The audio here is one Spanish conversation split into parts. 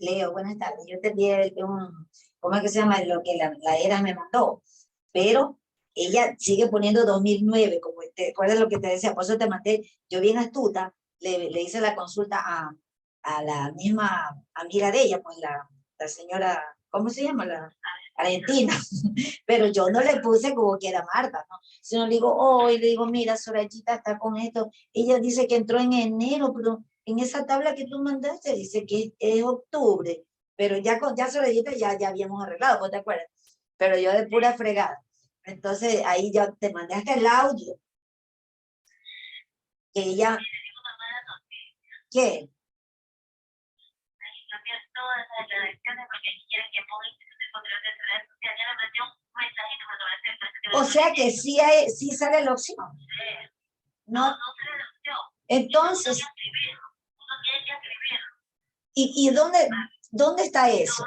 Leo, buenas tardes. Yo te envié ¿cómo es que se llama? Lo que la ERA me mandó, pero ella sigue poniendo 2009, como te acuerdas lo que te decía, por eso te mandé, yo bien astuta, le hice la consulta a la misma amiga de ella, pues la señora, ¿cómo se llama? La Argentina, pero yo no le puse como que era Marta, ¿no? Sino le digo, oh, y le digo, mira, Sorayita está con esto, ella dice que entró en enero, pero en esa tabla que tú mandaste dice que es octubre, pero ya Sorayita ya habíamos arreglado, ¿vos te acuerdas? Pero yo de pura fregada. Entonces ahí ya te mandé hasta el audio, que ella, ¿qué? O sea que sí sale la opción. No. Entonces, ¿y dónde está eso?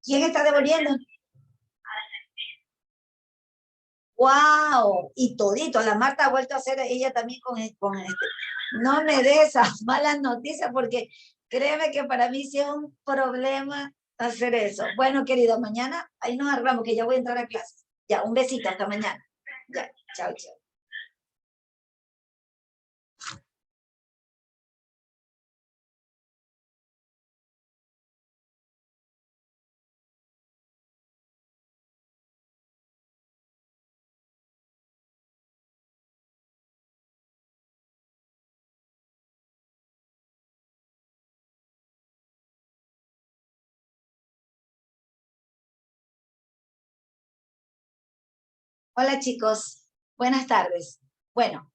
¿Quién está devolviendo? ¡Wow! Y todito, la Marta ha vuelto a hacer ella también con este. No me dé esas malas noticias porque créeme que para mí sí es un problema hacer eso. Bueno, querido, mañana ahí nos arreglamos que ya voy a entrar a clase. Ya, un besito, hasta mañana. Ya, chao, chao. Hola chicos, buenas tardes. Bueno,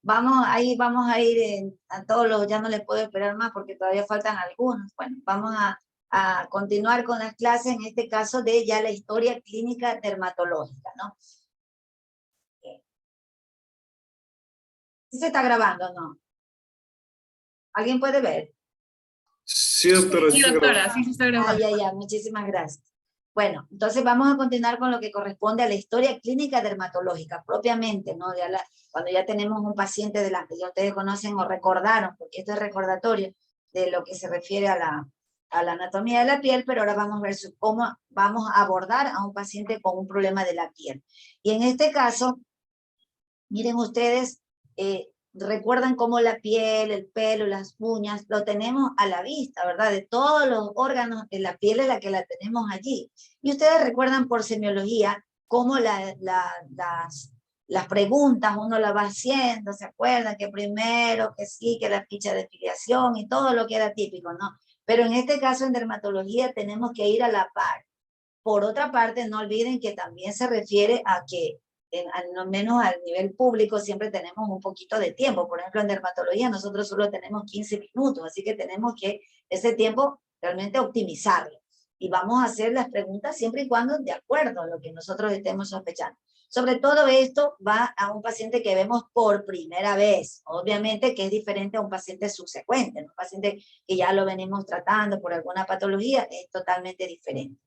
ahí vamos a ir a todos los, ya no les puedo esperar más porque todavía faltan algunos. Bueno, vamos a continuar con las clases, en este caso de ya la historia clínica dermatológica, ¿no? ¿Sí se está grabando, no? ¿Alguien puede ver? Sí, doctora, Sí, doctora, sí se está grabando. Ya, muchísimas gracias. Bueno, entonces vamos a continuar con lo que corresponde a la historia clínica dermatológica, propiamente, ¿no? Cuando ya tenemos un paciente delante, ya ustedes conocen o recordaron, porque esto es recordatorio de lo que se refiere a la anatomía de la piel, pero ahora vamos a ver cómo vamos a abordar a un paciente con un problema de la piel. Y en este caso, miren ustedes, recuerdan cómo la piel, el pelo, las uñas, lo tenemos a la vista, ¿verdad? De todos los órganos de la piel es la que la tenemos allí. Y ustedes recuerdan por semiología cómo las preguntas uno las va haciendo, ¿se acuerdan? Que primero, que sí, que la ficha de filiación y todo lo que era típico, ¿no? Pero en este caso en dermatología tenemos que ir a la par. Por otra parte, no olviden que también se refiere a que al menos al nivel público siempre tenemos un poquito de tiempo. Por ejemplo, en dermatología nosotros solo tenemos 15 minutos, así que tenemos que ese tiempo realmente optimizarlo. Y vamos a hacer las preguntas siempre y cuando de acuerdo a lo que nosotros estemos sospechando. Sobre todo esto va a un paciente que vemos por primera vez. Obviamente que es diferente a un paciente subsecuente, ¿no? Un paciente que ya lo venimos tratando por alguna patología es totalmente diferente.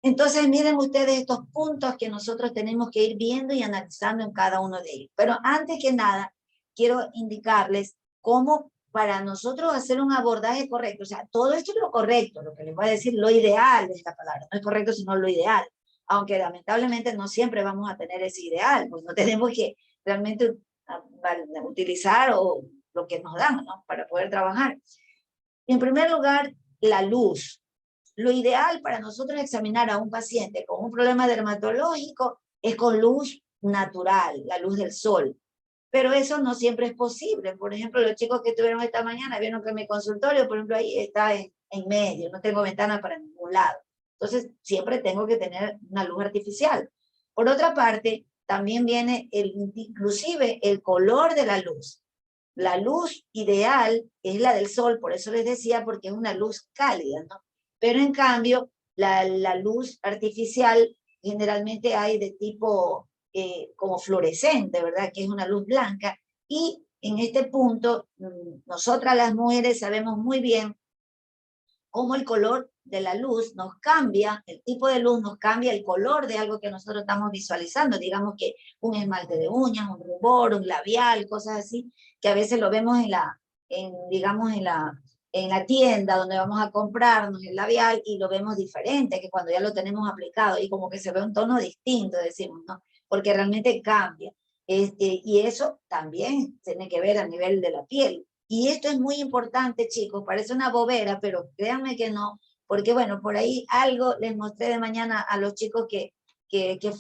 Entonces, miren ustedes estos puntos que nosotros tenemos que ir viendo y analizando en cada uno de ellos. Pero antes que nada, quiero indicarles cómo para nosotros hacer un abordaje correcto, o sea, todo esto es lo correcto, lo que les voy a decir, lo ideal de esta palabra, no es correcto sino lo ideal, aunque lamentablemente no siempre vamos a tener ese ideal, pues no tenemos que realmente utilizar lo que nos dan, ¿no? Para poder trabajar. En primer lugar, la luz. Lo ideal para nosotros examinar a un paciente con un problema dermatológico es con luz natural, la luz del sol. pero eso no siempre es posible. Por ejemplo, los chicos que estuvieron esta mañana vieron que mi consultorio, por ejemplo, ahí está en medio, no tengo ventana para ningún lado. Entonces, siempre tengo que tener una luz artificial. Por otra parte, también viene inclusive el color de la luz. La luz ideal es la del sol, por eso les decía, porque es una luz cálida, ¿no? Pero en cambio, la luz artificial generalmente hay de tipo como fluorescente, ¿verdad? Que es una luz blanca. Y en este punto, nosotras las mujeres sabemos muy bien cómo el color de la luz nos cambia, el tipo de luz nos cambia el color de algo que nosotros estamos visualizando, digamos que un esmalte de uñas, un rubor, un labial, cosas así, que a veces lo vemos digamos, en la tienda donde vamos a comprarnos el labial y lo vemos diferente que cuando ya lo tenemos aplicado y como que se ve un tono distinto, decimos, ¿no? Porque realmente cambia. Y eso también tiene que ver a nivel de la piel. Y esto es muy importante, chicos, parece una bobera, pero créanme que no, porque bueno, por ahí algo les mostré de mañana a los chicos que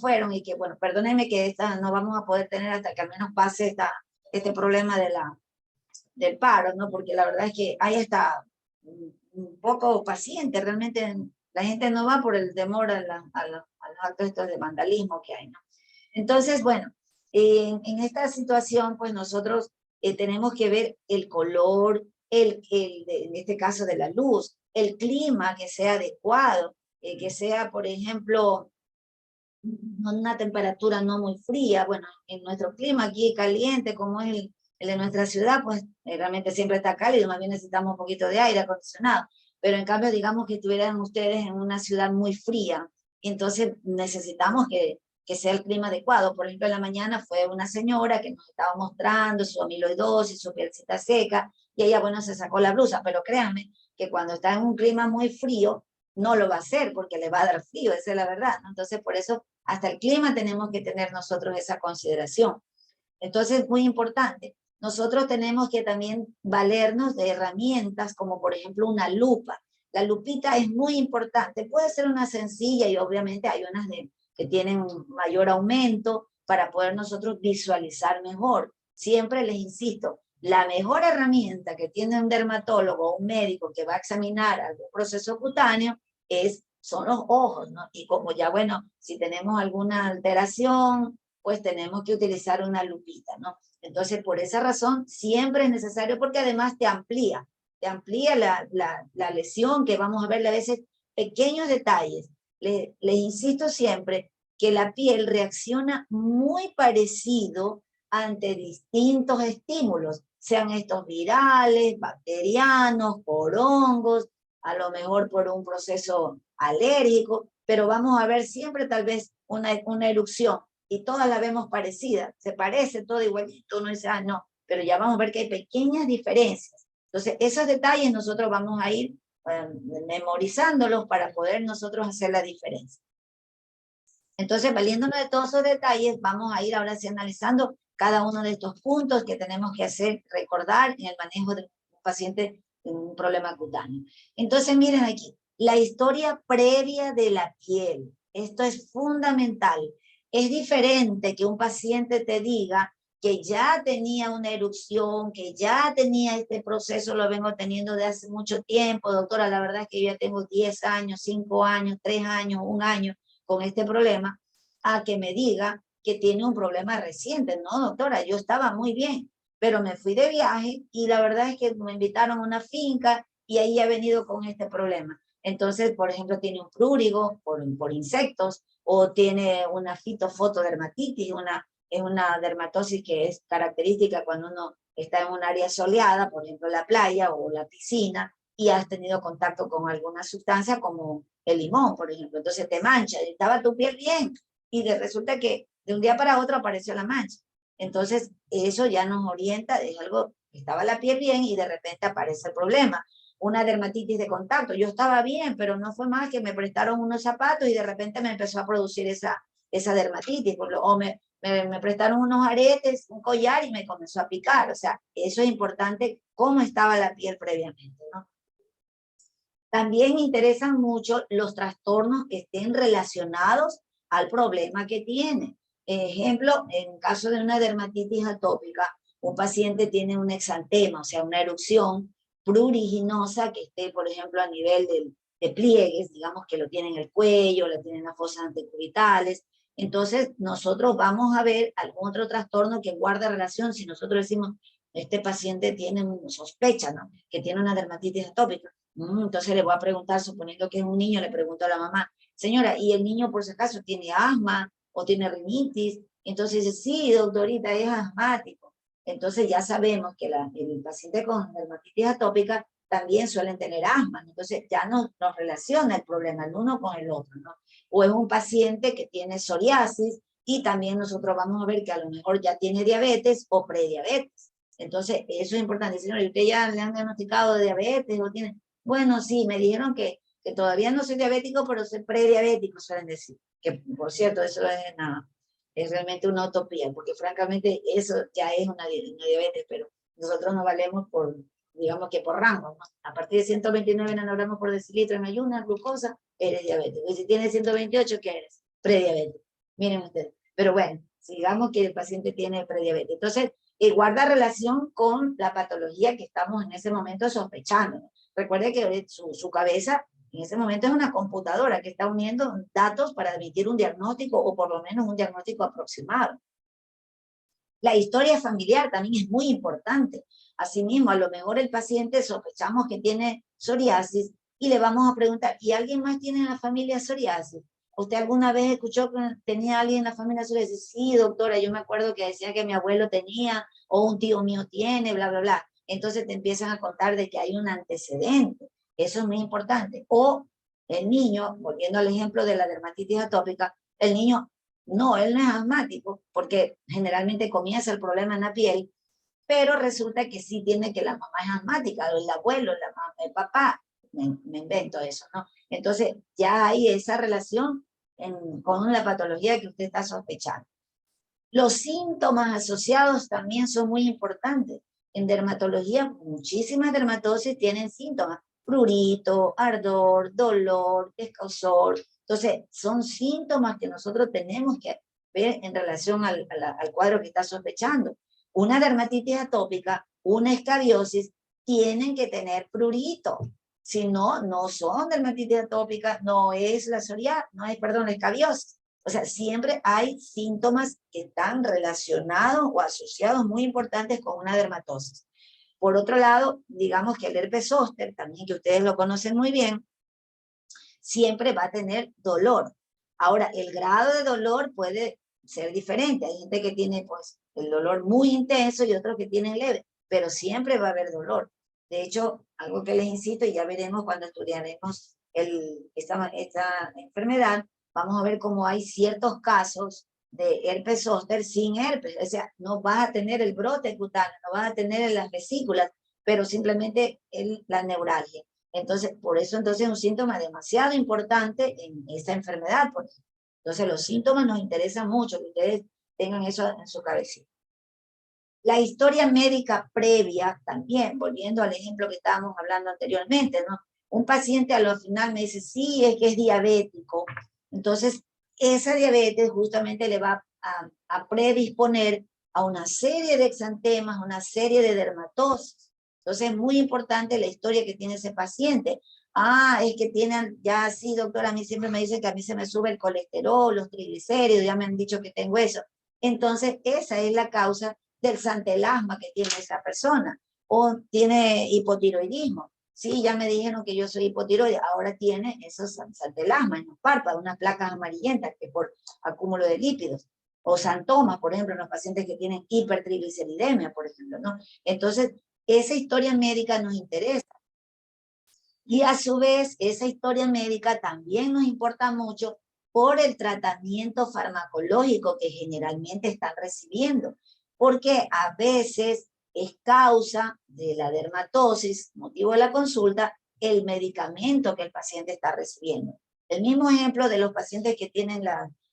fueron y que, bueno, perdónenme que no vamos a poder tener hasta que al menos pase este problema del paro, ¿no? Porque la verdad es que ahí está un poco paciente, realmente la gente no va por el temor a los actos estos de vandalismo que hay, ¿no? Entonces, bueno, en esta situación, pues nosotros tenemos que ver el color, en este caso de la luz, el clima que sea adecuado, que sea, por ejemplo, una temperatura no muy fría. Bueno, en nuestro clima aquí caliente, como es el de nuestra ciudad, pues realmente siempre está cálido, más bien necesitamos un poquito de aire acondicionado. Pero en cambio, digamos que estuvieran ustedes en una ciudad muy fría, entonces necesitamos que sea el clima adecuado. Por ejemplo, en la mañana fue una señora que nos estaba mostrando su amiloidosis, su pielcita seca, y ella, bueno, se sacó la blusa, pero créanme que cuando está en un clima muy frío, no lo va a hacer porque le va a dar frío, esa es la verdad, ¿no? Entonces, por eso, hasta el clima tenemos que tener nosotros esa consideración. Entonces, muy importante. Nosotros tenemos que también valernos de herramientas como, por ejemplo, una lupa. La lupita es muy importante. Puede ser una sencilla y obviamente hay unas que tienen mayor aumento para poder nosotros visualizar mejor. Siempre les insisto, la mejor herramienta que tiene un dermatólogo o un médico que va a examinar algún proceso cutáneo son los ojos, ¿no? Y como ya, bueno, si tenemos alguna alteración, pues tenemos que utilizar una lupita, ¿no? Entonces, por esa razón, siempre es necesario porque además te amplía la lesión que vamos a ver a veces, pequeños detalles. Les insisto siempre que la piel reacciona muy parecido ante distintos estímulos, sean estos virales, bacterianos, por hongos, a lo mejor por un proceso alérgico, pero vamos a ver siempre tal vez una erupción y todas la vemos parecida, se parece todo igualito, uno dice, ah, no, pero ya vamos a ver que hay pequeñas diferencias. Entonces, esos detalles nosotros vamos a ir memorizándolos para poder nosotros hacer la diferencia. Entonces, valiéndonos de todos esos detalles, vamos a ir ahora sí analizando cada uno de estos puntos que tenemos que hacer, recordar en el manejo de un paciente con un problema cutáneo. Entonces, miren aquí, la historia previa de la piel. Esto es fundamental. Es diferente que un paciente te diga que ya tenía una erupción, que ya tenía este proceso, lo vengo teniendo de hace mucho tiempo, doctora, la verdad es que yo ya tengo 10 años, 5 años, 3 años, 1 año con este problema, a que me diga que tiene un problema reciente. No, doctora, yo estaba muy bien, pero me fui de viaje y la verdad es que me invitaron a una finca y ahí he venido con este problema. Entonces, por ejemplo, tiene un prurigo por insectos o tiene una fitofotodermatitis, es una dermatosis que es característica cuando uno está en un área soleada, por ejemplo, la playa o la piscina, y has tenido contacto con alguna sustancia como el limón, por ejemplo. Entonces te mancha, y estaba tu piel bien, y resulta que de un día para otro apareció la mancha. Entonces, eso ya nos orienta, es algo, estaba la piel bien y de repente aparece el problema. Una dermatitis de contacto. Yo estaba bien, pero no fue más que me prestaron unos zapatos y de repente me empezó a producir esa dermatitis. O me prestaron unos aretes, un collar y me comenzó a picar. O sea, eso es importante, cómo estaba la piel previamente, ¿no? También interesan mucho los trastornos que estén relacionados al problema que tiene. Ejemplo, en caso de una dermatitis atópica, un paciente tiene un exantema, o sea, una erupción pruriginosa que esté, por ejemplo, a nivel de pliegues, digamos que lo tiene en el cuello, lo tiene en las fosas antecubital. Entonces, nosotros vamos a ver algún otro trastorno que guarda relación. Si nosotros decimos, este paciente tiene sospecha, ¿no?, que tiene una dermatitis atópica. Entonces le voy a preguntar, suponiendo que es un niño, le pregunto a la mamá, señora, ¿y el niño por si acaso tiene asma o tiene rinitis? Entonces dice, sí, doctorita, es asmático. Entonces ya sabemos que el paciente con dermatitis atópica también suelen tener asma. Entonces ya nos relaciona el problema el uno con el otro, ¿no? O es un paciente que tiene psoriasis y también nosotros vamos a ver que a lo mejor ya tiene diabetes o prediabetes. Entonces eso es importante. Señor, ¿y usted ya le han diagnosticado de diabetes o tiene? Bueno, sí, me dijeron que todavía no soy diabético, pero soy prediabético, suelen decir. Que, por cierto, eso es realmente una utopía, porque francamente eso ya es una diabetes, pero nosotros nos valemos por, digamos que por rango, ¿no? A partir de 129 nanogramos por decilitro en ayunas, glucosa, eres diabético. Y si tienes 128, ¿qué eres? Prediabético. Miren ustedes. Pero bueno, digamos que el paciente tiene prediabetes. Entonces, guarda relación con la patología que estamos en ese momento sospechando, ¿no? Recuerde que su cabeza en ese momento es una computadora que está uniendo datos para emitir un diagnóstico o por lo menos un diagnóstico aproximado. La historia familiar también es muy importante. Asimismo, a lo mejor el paciente sospechamos que tiene psoriasis y le vamos a preguntar, ¿y alguien más tiene en la familia psoriasis? ¿Usted alguna vez escuchó que tenía alguien en la familia psoriasis? Sí, doctora, yo me acuerdo que decía que mi abuelo tenía o un tío mío tiene, bla, bla, bla. Entonces te empiezan a contar de que hay un antecedente. Eso es muy importante. O el niño, volviendo al ejemplo de la dermatitis atópica, el niño, no, él no es asmático, porque generalmente comienza el problema en la piel, pero resulta que sí tiene que la mamá es asmática, o el abuelo, la mamá, el papá, me invento eso, ¿no? Entonces ya hay esa relación con la patología que usted está sospechando. Los síntomas asociados también son muy importantes. En dermatología, muchísimas dermatosis tienen síntomas: prurito, ardor, dolor, escozor. Entonces, son síntomas que nosotros tenemos que ver en relación al cuadro que está sospechando. Una dermatitis atópica, una escabiosis, tienen que tener prurito. Si no, no son dermatitis atópicas, no es la psoriasis, no es, perdón, la escabiosis. O sea, siempre hay síntomas que están relacionados o asociados muy importantes con una dermatosis. Por otro lado, digamos que el herpes zóster, también que ustedes lo conocen muy bien, siempre va a tener dolor. Ahora, el grado de dolor puede ser diferente. Hay gente que tiene pues el dolor muy intenso y otros que tienen leve, pero siempre va a haber dolor. De hecho, algo que les insisto, y ya veremos cuando estudiaremos esta enfermedad, vamos a ver cómo hay ciertos casos de herpes zóster sin herpes. O sea, no vas a tener el brote cutáneo, no vas a tener las vesículas, pero simplemente la neuralgia. Entonces, por eso entonces es un síntoma demasiado importante en esta enfermedad. Entonces, los síntomas nos interesan mucho, que ustedes tengan eso en su cabecita. La historia médica previa también, volviendo al ejemplo que estábamos hablando anteriormente, ¿no? Un paciente a lo final me dice, sí, es que es diabético. Entonces, esa diabetes justamente le va a predisponer a una serie de exantemas, una serie de dermatosis. Entonces, es muy importante la historia que tiene ese paciente. Ah, es que tienen, ya sí, doctora, a mí siempre me dicen que a mí se me sube el colesterol, los triglicéridos, ya me han dicho que tengo eso. Entonces, esa es la causa del santelasma que tiene esa persona, o tiene hipotiroidismo. Sí, ya me dijeron que yo soy hipotiroide, ahora tiene esos santelasma en los párpados, unas placas amarillentas que por acúmulo de lípidos, o santomas, por ejemplo, en los pacientes que tienen hipertrigliceridemia, por ejemplo, ¿no? Entonces, esa historia médica nos interesa. Y a su vez, esa historia médica también nos importa mucho por el tratamiento farmacológico que generalmente están recibiendo, porque a veces es causa de la dermatosis, motivo de la consulta, el medicamento que el paciente está recibiendo. El mismo ejemplo de los pacientes que tienen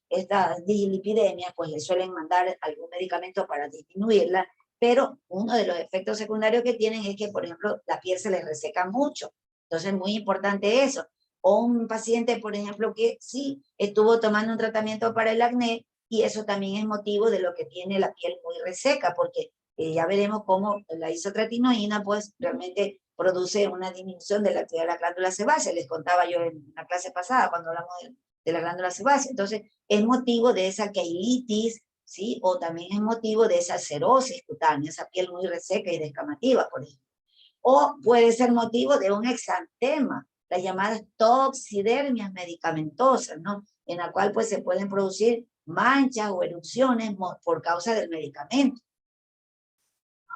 estas dislipidemias, pues le suelen mandar algún medicamento para disminuirla, pero uno de los efectos secundarios que tienen es que, por ejemplo, la piel se les reseca mucho. Entonces es muy importante eso. O un paciente, por ejemplo, que sí estuvo tomando un tratamiento para el acné, y eso también es motivo de lo que tiene la piel muy reseca, porque ya veremos cómo la isotretinoína pues realmente produce una disminución de la actividad de la glándula sebácea. Les contaba yo en la clase pasada cuando hablamos de la glándula sebácea. Entonces, es motivo de esa queilitis, ¿sí? O también es motivo de esa cerosis cutánea, esa piel muy reseca y descamativa, por ejemplo. O puede ser motivo de un exantema, las llamadas toxidermias medicamentosas, ¿no? En la cual pues se pueden producir manchas o erupciones por causa del medicamento.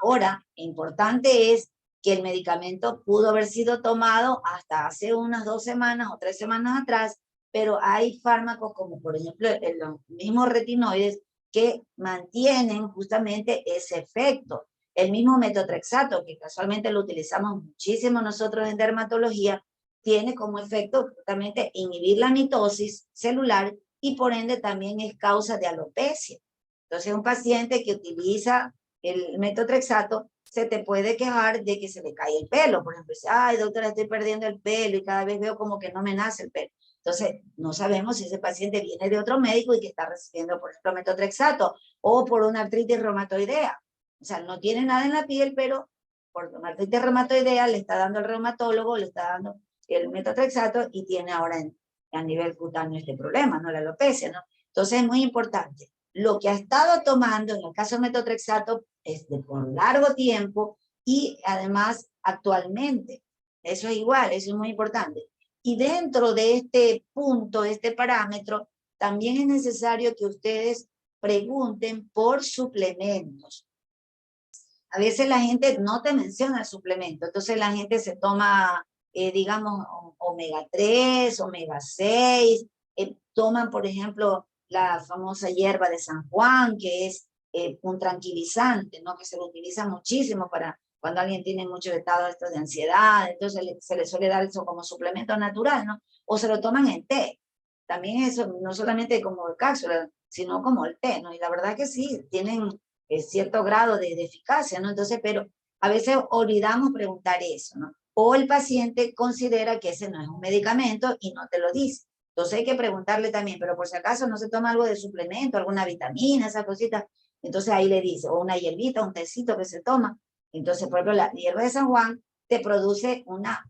Ahora, importante es que el medicamento pudo haber sido tomado hasta hace unas 2 semanas o 3 semanas atrás, pero hay fármacos como por ejemplo los mismos retinoides que mantienen justamente ese efecto. El mismo metotrexato, que casualmente lo utilizamos muchísimo nosotros en dermatología, tiene como efecto justamente inhibir la mitosis celular y por ende también es causa de alopecia. Entonces un paciente que utiliza el metotrexato, se te puede quejar de que se le cae el pelo. Por ejemplo, dice, ay, doctora, estoy perdiendo el pelo y cada vez veo como que no me nace el pelo. Entonces, no sabemos si ese paciente viene de otro médico y que está recibiendo, por ejemplo, metotrexato o por una artritis reumatoidea. O sea, no tiene nada en la piel, pero por una artritis reumatoidea le está dando el reumatólogo, le está dando el metotrexato y tiene ahora a nivel cutáneo este problema, ¿no? La alopecia, ¿no? Entonces, es muy importante. Lo que ha estado tomando, en el caso del metotrexato, es de por largo tiempo y además actualmente. Eso es igual, eso es muy importante. Y dentro de este punto, este parámetro, también es necesario que ustedes pregunten por suplementos. A veces la gente no te menciona el suplemento, entonces la gente se toma, digamos, omega 3, omega 6, toman, por ejemplo, la famosa hierba de San Juan, que es un tranquilizante, ¿no? Que se lo utiliza muchísimo para cuando alguien tiene mucho estado de ansiedad, entonces se le suele dar eso como suplemento natural, ¿no? O se lo toman en té. También eso, no solamente como cápsula, sino como el té, ¿no? Y la verdad que sí, tienen cierto grado de eficacia, ¿no? Entonces, pero a veces olvidamos preguntar eso, ¿no? O el paciente considera que ese no es un medicamento y no te lo dice. Entonces hay que preguntarle también, pero por si acaso no se toma algo de suplemento, alguna vitamina, esa cosita. Entonces ahí le dice, o una hierbita, un tecito que se toma. Entonces, por ejemplo, la hierba de San Juan te produce una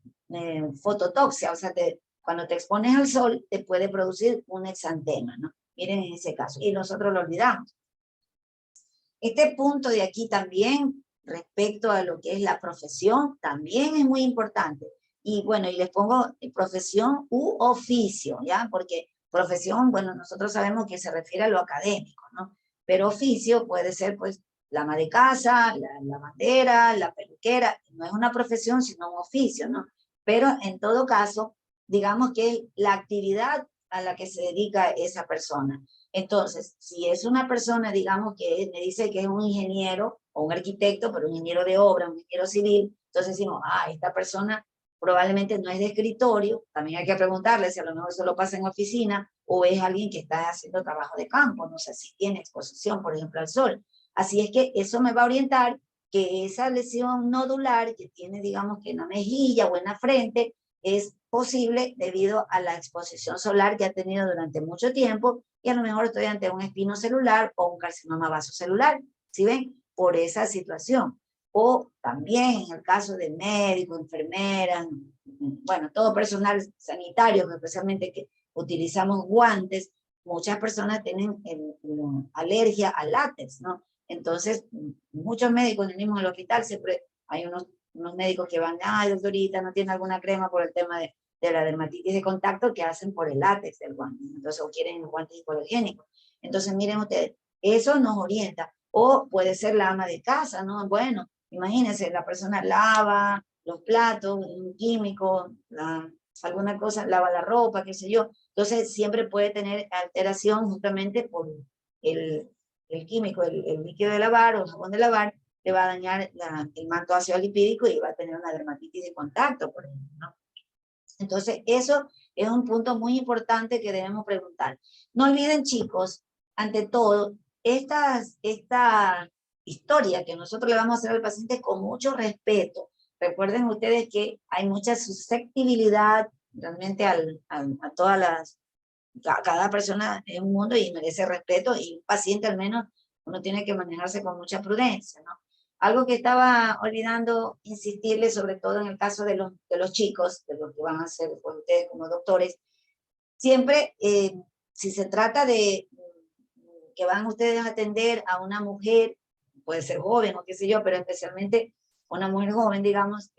fototoxia, o sea, cuando te expones al sol te puede producir un exantema, ¿no? Miren en ese caso, y nosotros lo olvidamos. Este punto de aquí también, respecto a lo que es la profesión, también es muy importante. Y bueno, y les pongo profesión u oficio, ¿ya? Porque profesión, bueno, nosotros sabemos que se refiere a lo académico, ¿no? Pero oficio puede ser, pues, la ama de casa, la lavandera, la peluquera. No es una profesión, sino un oficio, ¿no? Pero en todo caso, digamos que es la actividad a la que se dedica esa persona. Entonces, si es una persona, digamos, que me dice que es un ingeniero o un arquitecto, pero un ingeniero de obra, un ingeniero civil, entonces decimos, esta persona probablemente no es de escritorio, también hay que preguntarle si a lo mejor solo pasa en oficina o es alguien que está haciendo trabajo de campo, no sé si tiene exposición, por ejemplo, al sol. Así es que eso me va a orientar que esa lesión nodular que tiene, digamos, que en la mejilla o en la frente, es posible debido a la exposición solar que ha tenido durante mucho tiempo y a lo mejor estoy ante un espino celular o un carcinoma vasocelular, ¿sí ven? Por esa situación. O también en el caso de médicos, enfermeras, bueno, todo personal sanitario, especialmente que utilizamos guantes, muchas personas tienen alergia al látex, ¿no? Entonces, muchos médicos en el mismo hospital siempre hay unos médicos que van, doctorita, no tiene alguna crema por el tema de la dermatitis de contacto que hacen por el látex del guante, entonces o quieren guantes hipoalergénicos. Entonces miren ustedes, eso nos orienta. O puede ser la ama de casa, ¿no? Bueno, imagínense, la persona lava los platos, un químico, alguna cosa, lava la ropa, qué sé yo. Entonces siempre puede tener alteración justamente por el químico, el líquido de lavar o el jabón de lavar, le va a dañar el manto ácido lipídico y va a tener una dermatitis de contacto, por ejemplo, ¿no? Entonces, eso es un punto muy importante que debemos preguntar. No olviden, chicos, ante todo, esta historia que nosotros le vamos a hacer al paciente con mucho respeto. Recuerden ustedes que hay mucha susceptibilidad realmente a todas cada persona es un mundo y merece respeto, y un paciente al menos uno tiene que manejarse con mucha prudencia, ¿no? Algo que estaba olvidando insistirle, sobre todo en el caso de los chicos, de los que van a ser pues, ustedes como doctores, siempre, si se trata de que van ustedes a atender a una mujer, puede ser joven o qué sé yo, pero especialmente una mujer joven, digamos,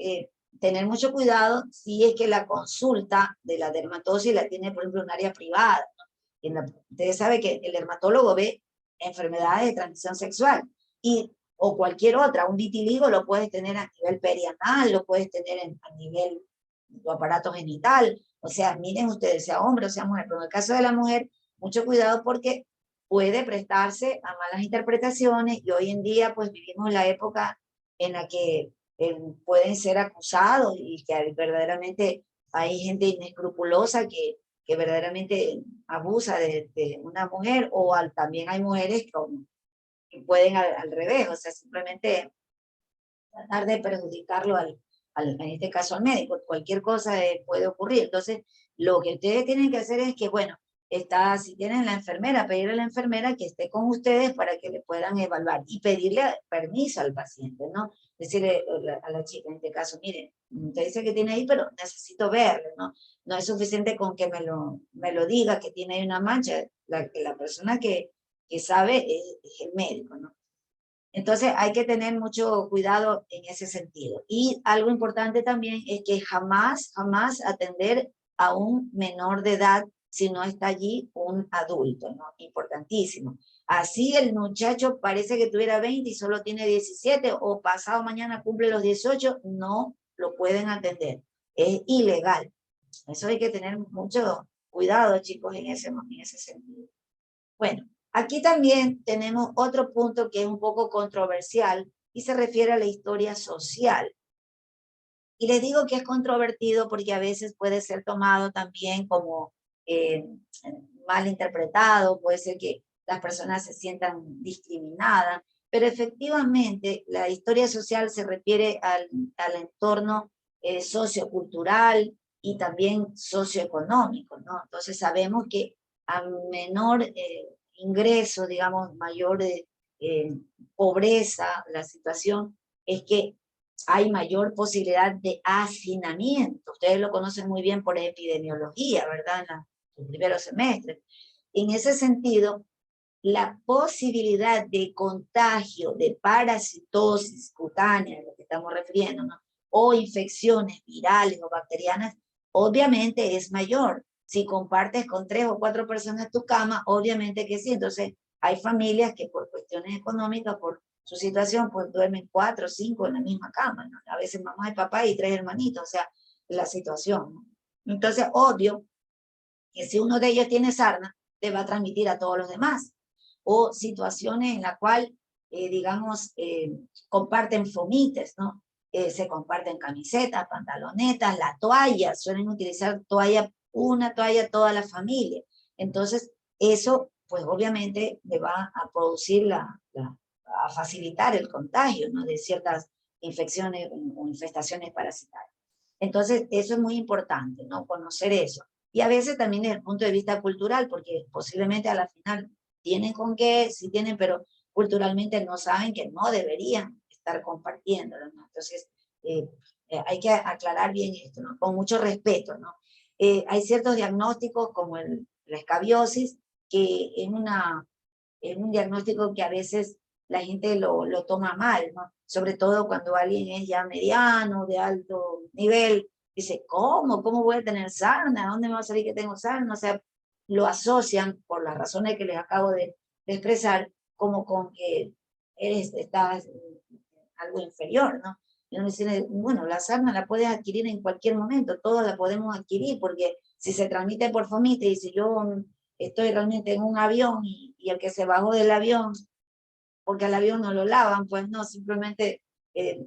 tener mucho cuidado si es que la consulta de la dermatosis la tiene, por ejemplo, en un área privada, ¿no? Ustedes saben que el dermatólogo ve enfermedades de transmisión sexual o cualquier otra, un vitiligo lo puedes tener a nivel perianal, lo puedes tener a nivel de tu aparato genital, o sea, miren ustedes, sea hombre o sea mujer, pero en el caso de la mujer, mucho cuidado porque puede prestarse a malas interpretaciones y hoy en día pues vivimos la época en la que pueden ser acusados y que verdaderamente hay gente inescrupulosa que verdaderamente abusa de una mujer o también hay mujeres que pueden al revés, o sea, simplemente tratar de perjudicarlo en este caso al médico. Cualquier cosa puede ocurrir. Entonces, lo que ustedes tienen que hacer es que, bueno, si tienen la enfermera, pedirle a la enfermera que esté con ustedes para que le puedan evaluar y pedirle permiso al paciente, ¿no? Decirle a la chica en este caso, mire, usted dice que tiene ahí, pero necesito verlo, ¿no? No es suficiente con que me lo diga que tiene ahí una mancha. La persona que sabe es el médico, ¿no? Entonces hay que tener mucho cuidado en ese sentido. Y algo importante también es que jamás, jamás atender a un menor de edad si no está allí un adulto, ¿no? Importantísimo. Así el muchacho parece que tuviera 20 y solo tiene 17 o pasado mañana cumple los 18, no lo pueden atender. Es ilegal. Eso hay que tener mucho cuidado, chicos, en ese sentido. Bueno, aquí también tenemos otro punto que es un poco controversial y se refiere a la historia social. Y les digo que es controvertido porque a veces puede ser tomado también como eh, mal interpretado, puede ser que las personas se sientan discriminadas, pero efectivamente la historia social se refiere al entorno sociocultural y también socioeconómico, ¿no? Entonces sabemos que a menor ingreso, digamos, mayor pobreza, la situación es que hay mayor posibilidad de hacinamiento. Ustedes lo conocen muy bien por epidemiología, ¿verdad? En los primeros semestres. En ese sentido, la posibilidad de contagio de parasitosis cutánea, a lo que estamos refiriendo, ¿no? O infecciones virales o bacterianas, obviamente es mayor. Si compartes con 3 o 4 personas tu cama, obviamente que sí. Entonces, hay familias que por cuestiones económicas, por su situación, pues duermen 4 o 5 en la misma cama, ¿no? A veces mamá y papá y 3 hermanitos, o sea, la situación, ¿no? Entonces, obvio que si uno de ellos tiene sarna, te va a transmitir a todos los demás. O situaciones en la cual, digamos, comparten fomites, ¿no? Se comparten camisetas, pantalonetas, la toalla, suelen utilizar una toalla toda la familia. Entonces, eso, pues obviamente, le va a producir a facilitar el contagio, ¿no? De ciertas infecciones o infestaciones parasitarias. Entonces, eso es muy importante, ¿no? Conocer eso. Y a veces también desde el punto de vista cultural, porque posiblemente a la final tienen con qué, sí tienen, pero culturalmente no saben que no deberían estar compartiéndolo, ¿no? Entonces, hay que aclarar bien esto, ¿no? Con mucho respeto, ¿no? Hay ciertos diagnósticos como la escabiosis, que es un diagnóstico que a veces la gente lo toma mal, ¿no? Sobre todo cuando alguien es ya mediano, de alto nivel, dice, ¿cómo? ¿Cómo voy a tener sarna? ¿Dónde me va a salir que tengo sarna? O sea, lo asocian por las razones que les acabo de expresar, como con que estás algo inferior, ¿no? Y uno dice, bueno, la sarna la puedes adquirir en cualquier momento, todos la podemos adquirir, porque si se transmite por fomite y si yo estoy realmente en un avión y el que se bajó del avión, porque al avión no lo lavan, pues no, simplemente eh,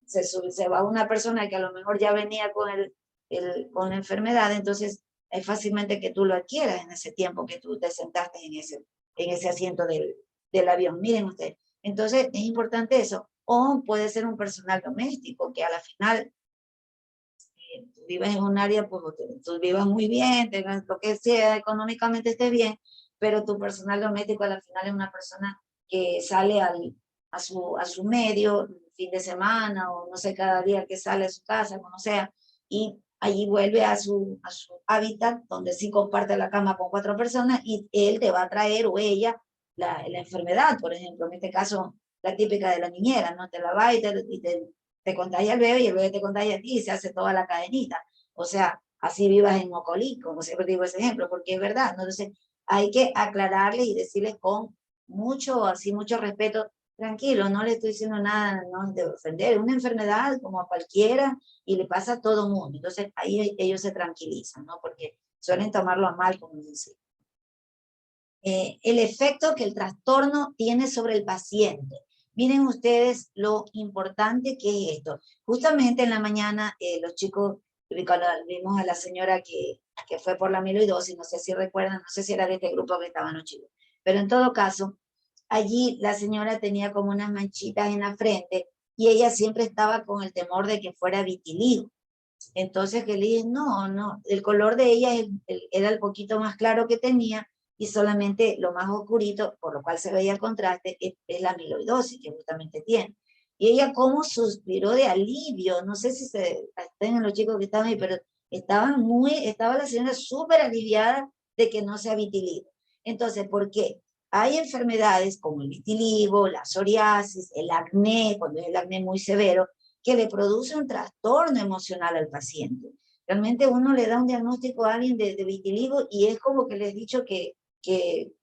se va una persona que a lo mejor ya venía con la enfermedad, entonces es fácilmente que tú lo adquieras en ese tiempo que tú te sentaste en ese asiento del avión. Miren ustedes, entonces es importante eso. O puede ser un personal doméstico que a la final vives en un área, pues tú vivas muy bien, tengas lo que sea, económicamente estés bien, pero tu personal doméstico al final es una persona que sale a su medio, fin de semana, o no sé, cada día que sale a su casa, como sea, y allí vuelve a su hábitat, donde sí comparte la cama con 4 personas, y él te va a traer, o ella, la enfermedad, por ejemplo, en este caso, la típica de la niñera, ¿no? Te la va y te contagia al bebé, y el bebé te contagia a ti, y se hace toda la cadenita. O sea, así vivas en Mocolí, como siempre digo ese ejemplo, porque es verdad, ¿no? Entonces, hay que aclararles y decirles con mucho, así, mucho respeto, tranquilo, no le estoy diciendo nada, no de ofender, una enfermedad como a cualquiera, y le pasa a todo mundo. Entonces, ahí ellos se tranquilizan, ¿no? Porque suelen tomarlo a mal, como dice. El efecto que el trastorno tiene sobre el paciente. Miren ustedes lo importante que es esto. Justamente en la mañana, los chicos, cuando vimos a la señora que fue por la amiloidosis, no sé si recuerdan, no sé si era de este grupo que estaban los chicos, pero en todo caso, allí la señora tenía como unas manchitas en la frente, y ella siempre estaba con el temor de que fuera vitiligo. Entonces que le dije, no, no, el color de ella era el poquito más claro que tenía, y solamente lo más oscurito, por lo cual se veía el contraste, es la amiloidosis que justamente tiene. Y ella como suspiró de alivio, no sé si se estén los chicos que estaban ahí, pero estaba la señora súper aliviada de que no sea vitiligo. Entonces, ¿por qué? Hay enfermedades como el vitiligo, la psoriasis, el acné, cuando es el acné muy severo, que le produce un trastorno emocional al paciente. Realmente uno le da un diagnóstico a alguien de vitiligo y es como que les he dicho que, que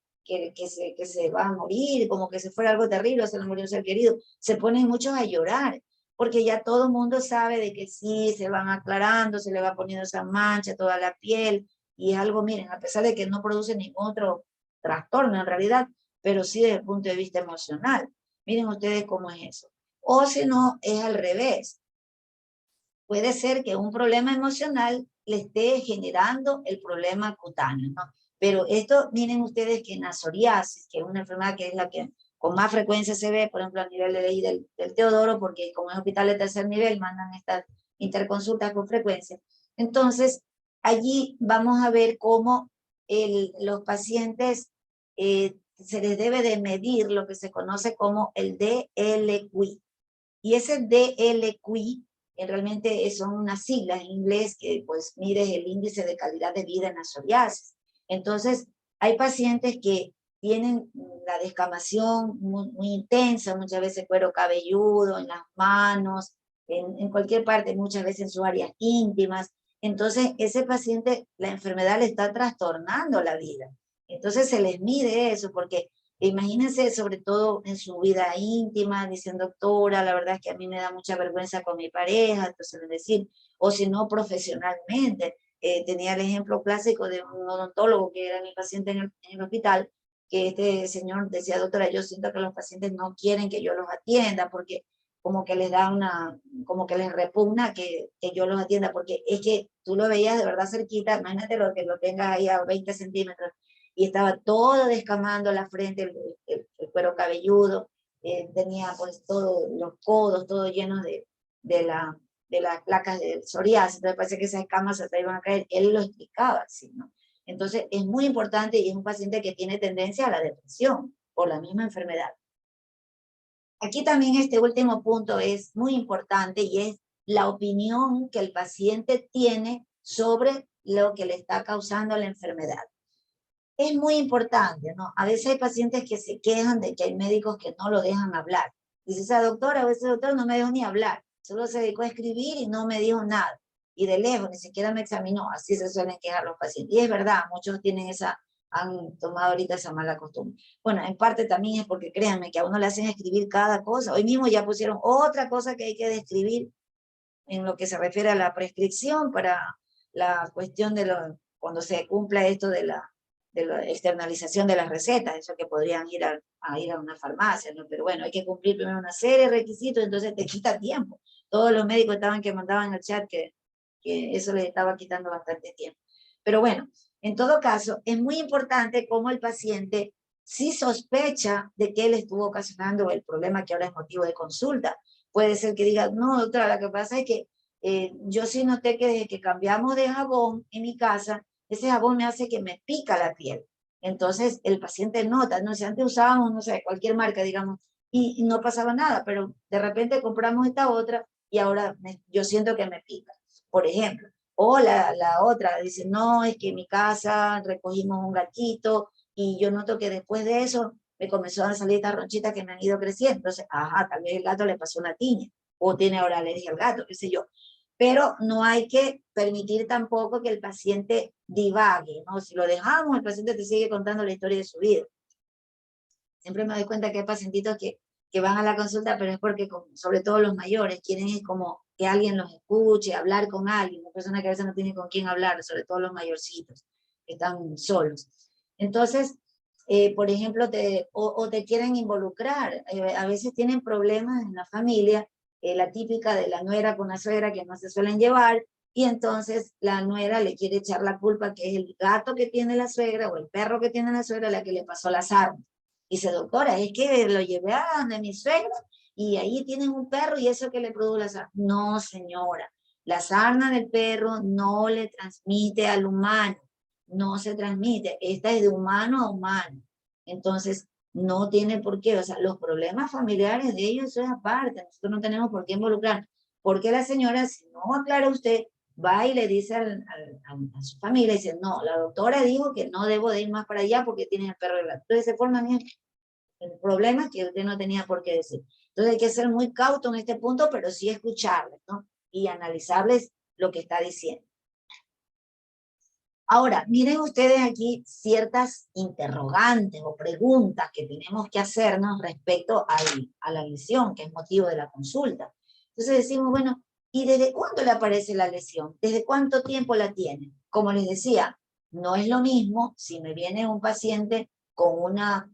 se va a morir, como que se fuera algo terrible, se le murió un ser querido. Se ponen muchos a llorar, porque ya todo el mundo sabe de que sí, se van aclarando, se le va poniendo esa mancha, toda la piel, y es algo, miren, a pesar de que no produce ningún otro trastorno en realidad, pero sí desde el punto de vista emocional. Miren ustedes cómo es eso. O si no, es al revés. Puede ser que un problema emocional le esté generando el problema cutáneo, ¿no? Pero esto, miren ustedes que en la psoriasis, que es una enfermedad que es la que con más frecuencia se ve, por ejemplo, a nivel de ley del Teodoro, porque como es hospital de tercer nivel, mandan estas interconsultas con frecuencia. Entonces, allí vamos a ver cómo los pacientes se les debe de medir lo que se conoce como el DLQI. Y ese DLQI realmente son unas siglas en inglés que pues mide el índice de calidad de vida en la psoriasis. Entonces, hay pacientes que tienen la descamación muy intensa, muchas veces cuero cabelludo, en las manos, en cualquier parte, muchas veces en sus áreas íntimas. Entonces, ese paciente, la enfermedad le está trastornando la vida. Entonces, se les mide eso, porque imagínense, sobre todo en su vida íntima, dicen, doctora, la verdad es que a mí me da mucha vergüenza con mi pareja, entonces es decir, o si no, profesionalmente. Tenía el ejemplo clásico de un odontólogo que era mi paciente en el hospital, que este señor decía, doctora, yo siento que los pacientes no quieren que yo los atienda, porque como que les da como que les repugna que yo los atienda, porque es que tú lo veías de verdad cerquita, imagínate lo que lo tengas ahí a 20 centímetros, y estaba todo descamando la frente, el cuero cabelludo, tenía pues todos los codos, todo lleno de, de las placas de psoriasis, entonces parece que esas escamas se te iban a caer, él lo explicaba así, ¿no? Entonces es muy importante, y es un paciente que tiene tendencia a la depresión por la misma enfermedad. Aquí también este último punto es muy importante, y es la opinión que el paciente tiene sobre lo que le está causando la enfermedad. Es muy importante, ¿no? A veces hay pacientes que se quejan de que hay médicos que no lo dejan hablar. Dice esa doctora, a veces el doctor no me dejó ni hablar, solo se dedicó a escribir y no me dijo nada. Y de lejos, ni siquiera me examinó, así se suelen quejar los pacientes. Y es verdad, muchos tienen han tomado ahorita esa mala costumbre. Bueno, en parte también es porque créanme que a uno le hacen escribir cada cosa. Hoy mismo ya pusieron otra cosa que hay que describir en lo que se refiere a la prescripción para la cuestión de cuando se cumpla esto de la externalización de las recetas, eso que podrían ir a una farmacia, ¿no? Pero bueno, hay que cumplir primero una serie de requisitos, entonces te quita tiempo. Todos los médicos que mandaban en el chat que eso les estaba quitando bastante tiempo. Pero bueno, en todo caso, es muy importante cómo el paciente sí sospecha de que él estuvo ocasionando el problema que ahora es motivo de consulta. Puede ser que diga, no, doctora, lo que pasa es que yo sí noté que desde que cambiamos de jabón en mi casa, ese jabón me hace que me pica la piel. Entonces el paciente nota, no sé, antes usábamos, no sé, cualquier marca, digamos, y no pasaba nada, pero de repente compramos esta otra y ahora yo siento que me pica, por ejemplo. O la otra dice, no, es que en mi casa recogimos un gatito y yo noto que después de eso me comenzó a salir estas ronchitas que me han ido creciendo. Entonces, ajá, tal vez el gato le pasó una tiña o tiene ahora alergia al gato, qué sé yo. Pero no hay que permitir tampoco que el paciente divague, ¿no? Si lo dejamos, el paciente te sigue contando la historia de su vida. Siempre me doy cuenta que hay pacientitos que van a la consulta, pero es porque, sobre todo los mayores, quieren es como que alguien los escuche, hablar con alguien, una persona que a veces no tiene con quién hablar, sobre todo los mayorcitos, que están solos. Entonces, por ejemplo, o te quieren involucrar, a veces tienen problemas en la familia, la típica de la nuera con la suegra que no se suelen llevar, y entonces la nuera le quiere echar la culpa que es el gato que tiene la suegra o el perro que tiene la suegra la que le pasó las armas. Dice, doctora, es que lo llevé a donde mi suegra y ahí tienen un perro y eso que le produjo la sarna. No, señora, la sarna del perro no le transmite al humano, no se transmite, esta es de humano a humano. Entonces, no tiene por qué, o sea, los problemas familiares de ellos eso es aparte, nosotros no tenemos por qué involucrar, porque la señora, si no aclara usted, va y le dice a su familia, dice, no, la doctora dijo que no debo de ir más para allá porque tiene el perro de gato. Entonces se forman el problema que usted no tenía por qué decir. Entonces hay que ser muy cauto en este punto, pero sí escucharles, ¿no? Y analizarles lo que está diciendo. Ahora, miren ustedes aquí ciertas interrogantes o preguntas que tenemos que hacernos respecto a la lesión, que es motivo de la consulta. Entonces decimos, bueno, ¿y desde cuándo le aparece la lesión? ¿Desde cuánto tiempo la tiene? Como les decía, no es lo mismo si me viene un paciente con una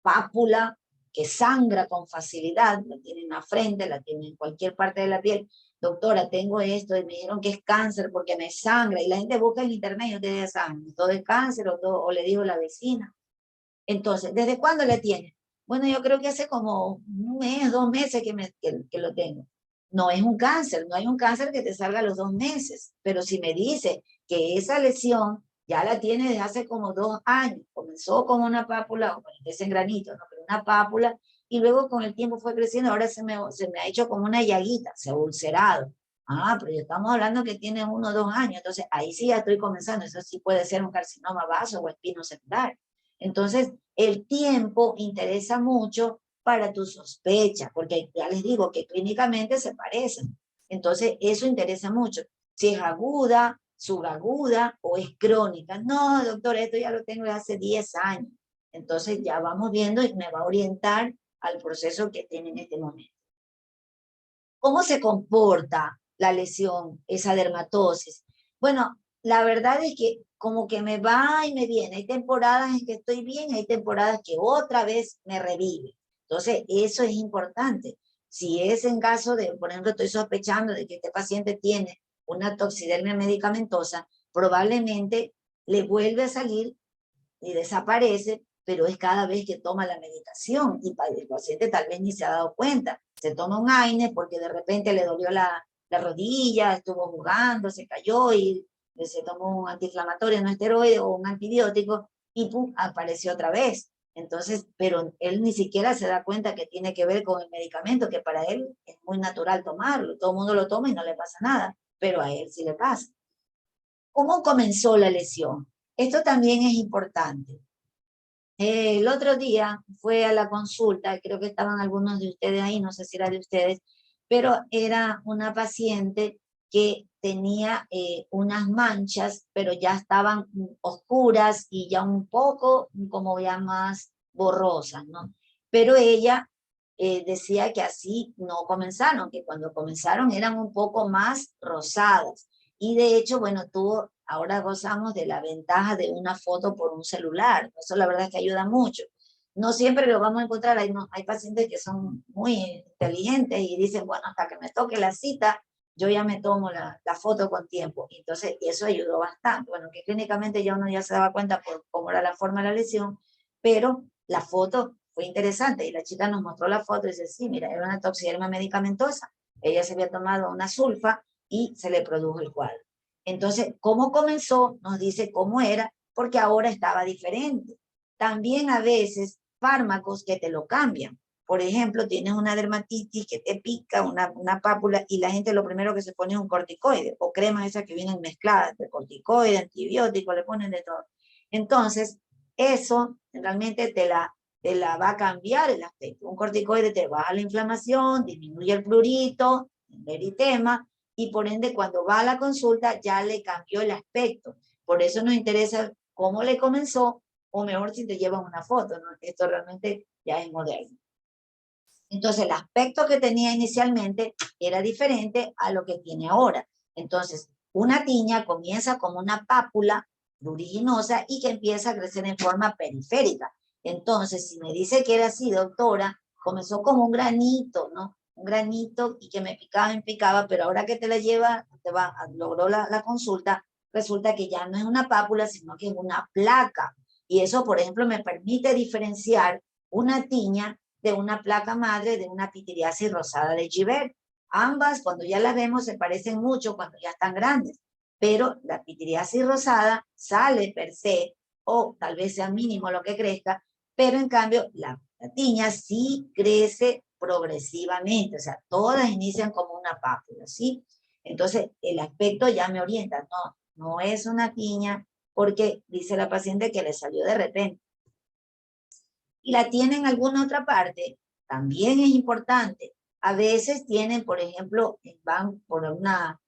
pápula que sangra con facilidad, la tiene en la frente, la tiene en cualquier parte de la piel. Doctora, tengo esto, y me dijeron que es cáncer porque me sangra, y la gente busca en internet y ustedes saben, todo es cáncer o le dijo la vecina. Entonces, ¿desde cuándo la tiene? Bueno, yo creo que hace como un mes, 2 meses que lo tengo. No es un cáncer, no hay un cáncer que te salga a los 2 meses, pero si me dice que esa lesión ya la tiene desde hace como 2 años, comenzó como una pápula, o bueno, ese granito, ¿no? Pero una pápula, y luego con el tiempo fue creciendo, ahora se me ha hecho como una llaguita, se ha ulcerado. Ah, pero ya estamos hablando que tiene 1 o 2 años, entonces ahí sí ya estoy comenzando, eso sí puede ser un carcinoma vaso o espino secundario. Entonces, el tiempo interesa mucho para tu sospecha, porque ya les digo que clínicamente se parecen. Entonces, eso interesa mucho. Si es aguda, subaguda o es crónica. No, doctor, esto ya lo tengo de hace 10 años. Entonces, ya vamos viendo y me va a orientar al proceso que tiene en este momento. ¿Cómo se comporta la lesión, esa dermatosis? Bueno, la verdad es que como que me va y me viene. Hay temporadas en que estoy bien, hay temporadas que otra vez me revive. Entonces, eso es importante. Si es en caso de, por ejemplo, estoy sospechando de que este paciente tiene una toxidermia medicamentosa, probablemente le vuelve a salir y desaparece, pero es cada vez que toma la medicación y el paciente tal vez ni se ha dado cuenta. Se toma un AINE porque de repente le dolió la rodilla, estuvo jugando, se cayó y se tomó un antiinflamatorio, no esteroide o un antibiótico y pum, apareció otra vez. Entonces, pero él ni siquiera se da cuenta que tiene que ver con el medicamento, que para él es muy natural tomarlo. Todo el mundo lo toma y no le pasa nada, pero a él sí le pasa. ¿Cómo comenzó la lesión? Esto también es importante. El otro día fue a la consulta, creo que estaban algunos de ustedes ahí, no sé si era de ustedes, pero era una paciente que tenía unas manchas, pero ya estaban oscuras y ya un poco como ya más borrosas, ¿no? Pero ella decía que así no comenzaron, que cuando comenzaron eran un poco más rosadas. Y de hecho, bueno, ahora gozamos de la ventaja de una foto por un celular. Eso la verdad es que ayuda mucho. No siempre lo vamos a encontrar. Hay pacientes que son muy inteligentes y dicen, bueno, hasta que me toque la cita, yo ya me tomo la foto con tiempo. Entonces, eso ayudó bastante. Bueno, que clínicamente ya uno ya se daba cuenta por cómo era la forma de la lesión, pero la foto fue interesante y la chica nos mostró la foto y dice, sí, mira, era una toxidermia medicamentosa. Ella se había tomado una sulfa y se le produjo el cuadro. Entonces, ¿cómo comenzó? Nos dice cómo era, porque ahora estaba diferente. También a veces fármacos que te lo cambian. Por ejemplo, tienes una dermatitis que te pica, una pápula, y la gente lo primero que se pone es un corticoide, o cremas esas que vienen mezcladas de corticoide, antibiótico, le ponen de todo. Entonces, eso realmente te la va a cambiar el aspecto. Un corticoide te baja la inflamación, disminuye el prurito, el eritema, y por ende cuando va a la consulta ya le cambió el aspecto. Por eso nos interesa cómo le comenzó, o mejor si te llevan una foto, ¿no? Esto realmente ya es moderno. Entonces el aspecto que tenía inicialmente era diferente a lo que tiene ahora. Entonces una tiña comienza como una pápula pruriginosa y que empieza a crecer en forma periférica. Entonces si me dice que era así, doctora, comenzó como un granito, ¿no? Un granito y que me picaba, pero ahora que te la lleva, logró la consulta, resulta que ya no es una pápula, sino que es una placa. Y eso, por ejemplo, me permite diferenciar una tiña de una placa madre de una pitiriasis rosada de Gibert. Ambas, cuando ya las vemos, se parecen mucho cuando ya están grandes, pero la pitiriasis rosada sale per se, o tal vez sea mínimo lo que crezca, pero en cambio la tiña sí crece progresivamente, o sea, todas inician como una pápula, ¿sí? Entonces, el aspecto ya me orienta, no es una tiña, porque dice la paciente que le salió de repente. Y la tienen en alguna otra parte, también es importante. A veces tienen, por ejemplo, van por una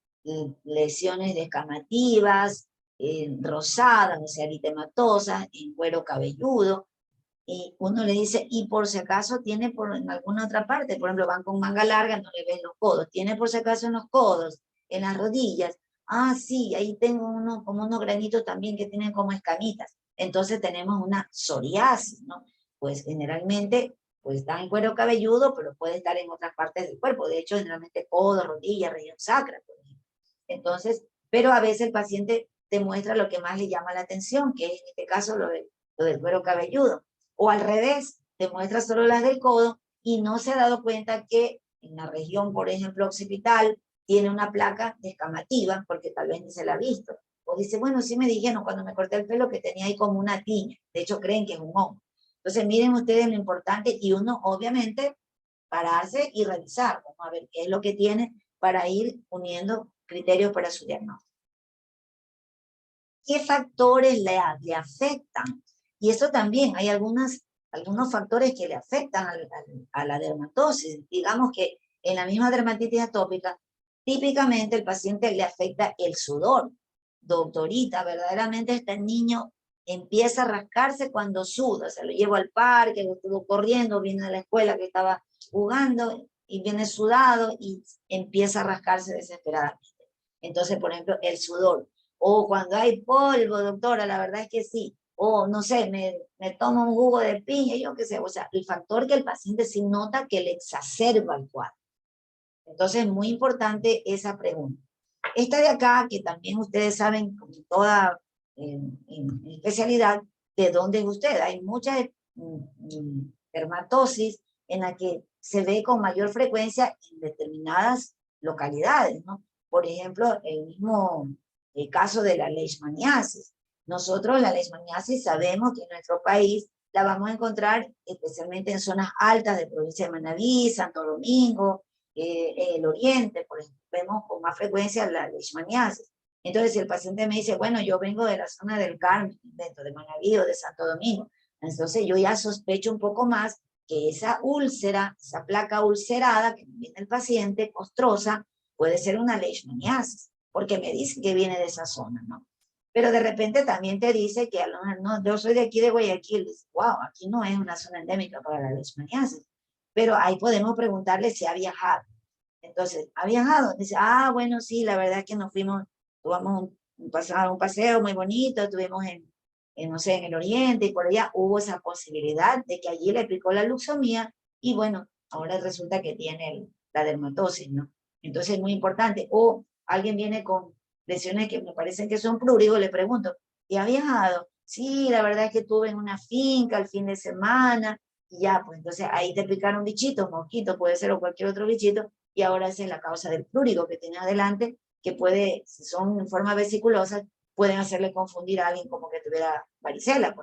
lesiones descamativas, rosadas, o sea, eritematosas, en cuero cabelludo, y uno le dice, y por si acaso tiene en alguna otra parte, por ejemplo, van con manga larga, no le ven los codos, tiene por si acaso en los codos, en las rodillas, sí, ahí tengo como unos granitos también que tienen como escamitas, entonces tenemos una psoriasis, ¿no? Pues generalmente, pues está en cuero cabelludo, pero puede estar en otras partes del cuerpo, de hecho, generalmente codos, rodillas, región sacra, por ejemplo. Entonces, pero a veces el paciente te muestra lo que más le llama la atención, que es en este caso lo del cuero cabelludo. O al revés, te muestra solo las del codo y no se ha dado cuenta que en la región, por ejemplo, occipital, tiene una placa descamativa, porque tal vez ni se la ha visto. O dice, bueno, sí me dijeron cuando me corté el pelo que tenía ahí como una tiña. De hecho, creen que es un hongo. Entonces, miren ustedes lo importante y uno, obviamente, pararse y revisar. Vamos a ver qué es lo que tiene para ir uniendo criterios para su diagnóstico. ¿Qué factores le afectan? Y eso también, hay algunos factores que le afectan a la dermatosis. Digamos que en la misma dermatitis atópica, típicamente el paciente le afecta el sudor. Doctorita, verdaderamente este niño empieza a rascarse cuando suda. Se lo llevo al parque, lo estuvo corriendo, viene de la escuela que estaba jugando y viene sudado y empieza a rascarse desesperadamente. Entonces, por ejemplo, el sudor. O cuando hay polvo, doctora, la verdad es que sí. O no sé, me tomo un jugo de piña, yo qué sé. O sea, el factor que el paciente sí nota que le exacerba el cuadro. Entonces, es muy importante esa pregunta. Esta de acá, que también ustedes saben, como toda especialidad, de dónde es usted. Hay muchas dermatosis en la que se ve con mayor frecuencia en determinadas localidades, ¿no? Por ejemplo, el caso de la leishmaniasis. Nosotros la leishmaniasis sabemos que en nuestro país la vamos a encontrar especialmente en zonas altas de provincia de Manabí, Santo Domingo, el oriente, por ejemplo, vemos con más frecuencia la leishmaniasis. Entonces, si el paciente me dice, bueno, yo vengo de la zona del Carmen, dentro de Manabí o de Santo Domingo, entonces yo ya sospecho un poco más que esa úlcera, esa placa ulcerada que viene el paciente, costrosa, puede ser una leishmaniasis, porque me dice que viene de esa zona, ¿no? Pero de repente también te dice que no, yo soy de aquí de Guayaquil, dice, wow, aquí no es una zona endémica para la leishmaniasis, pero ahí podemos preguntarle si ha viajado. Entonces, ¿ha viajado? Dice, bueno, sí, la verdad es que nos fuimos, tuvimos un paseo muy bonito, estuvimos no sé, en el oriente y por allá hubo esa posibilidad de que allí le picó la luxomía y bueno, ahora resulta que tiene la dermatosis, ¿no? Entonces es muy importante. O alguien viene con lesiones que me parecen que son prurigo, le pregunto, ¿y ha viajado? Sí, la verdad es que estuve en una finca el fin de semana y ya, pues entonces ahí te picaron bichitos, mosquitos, puede ser o cualquier otro bichito, y ahora esa es la causa del prurigo que tiene adelante, que puede, si son en forma vesiculosa, pueden hacerle confundir a alguien como que tuviera varicela,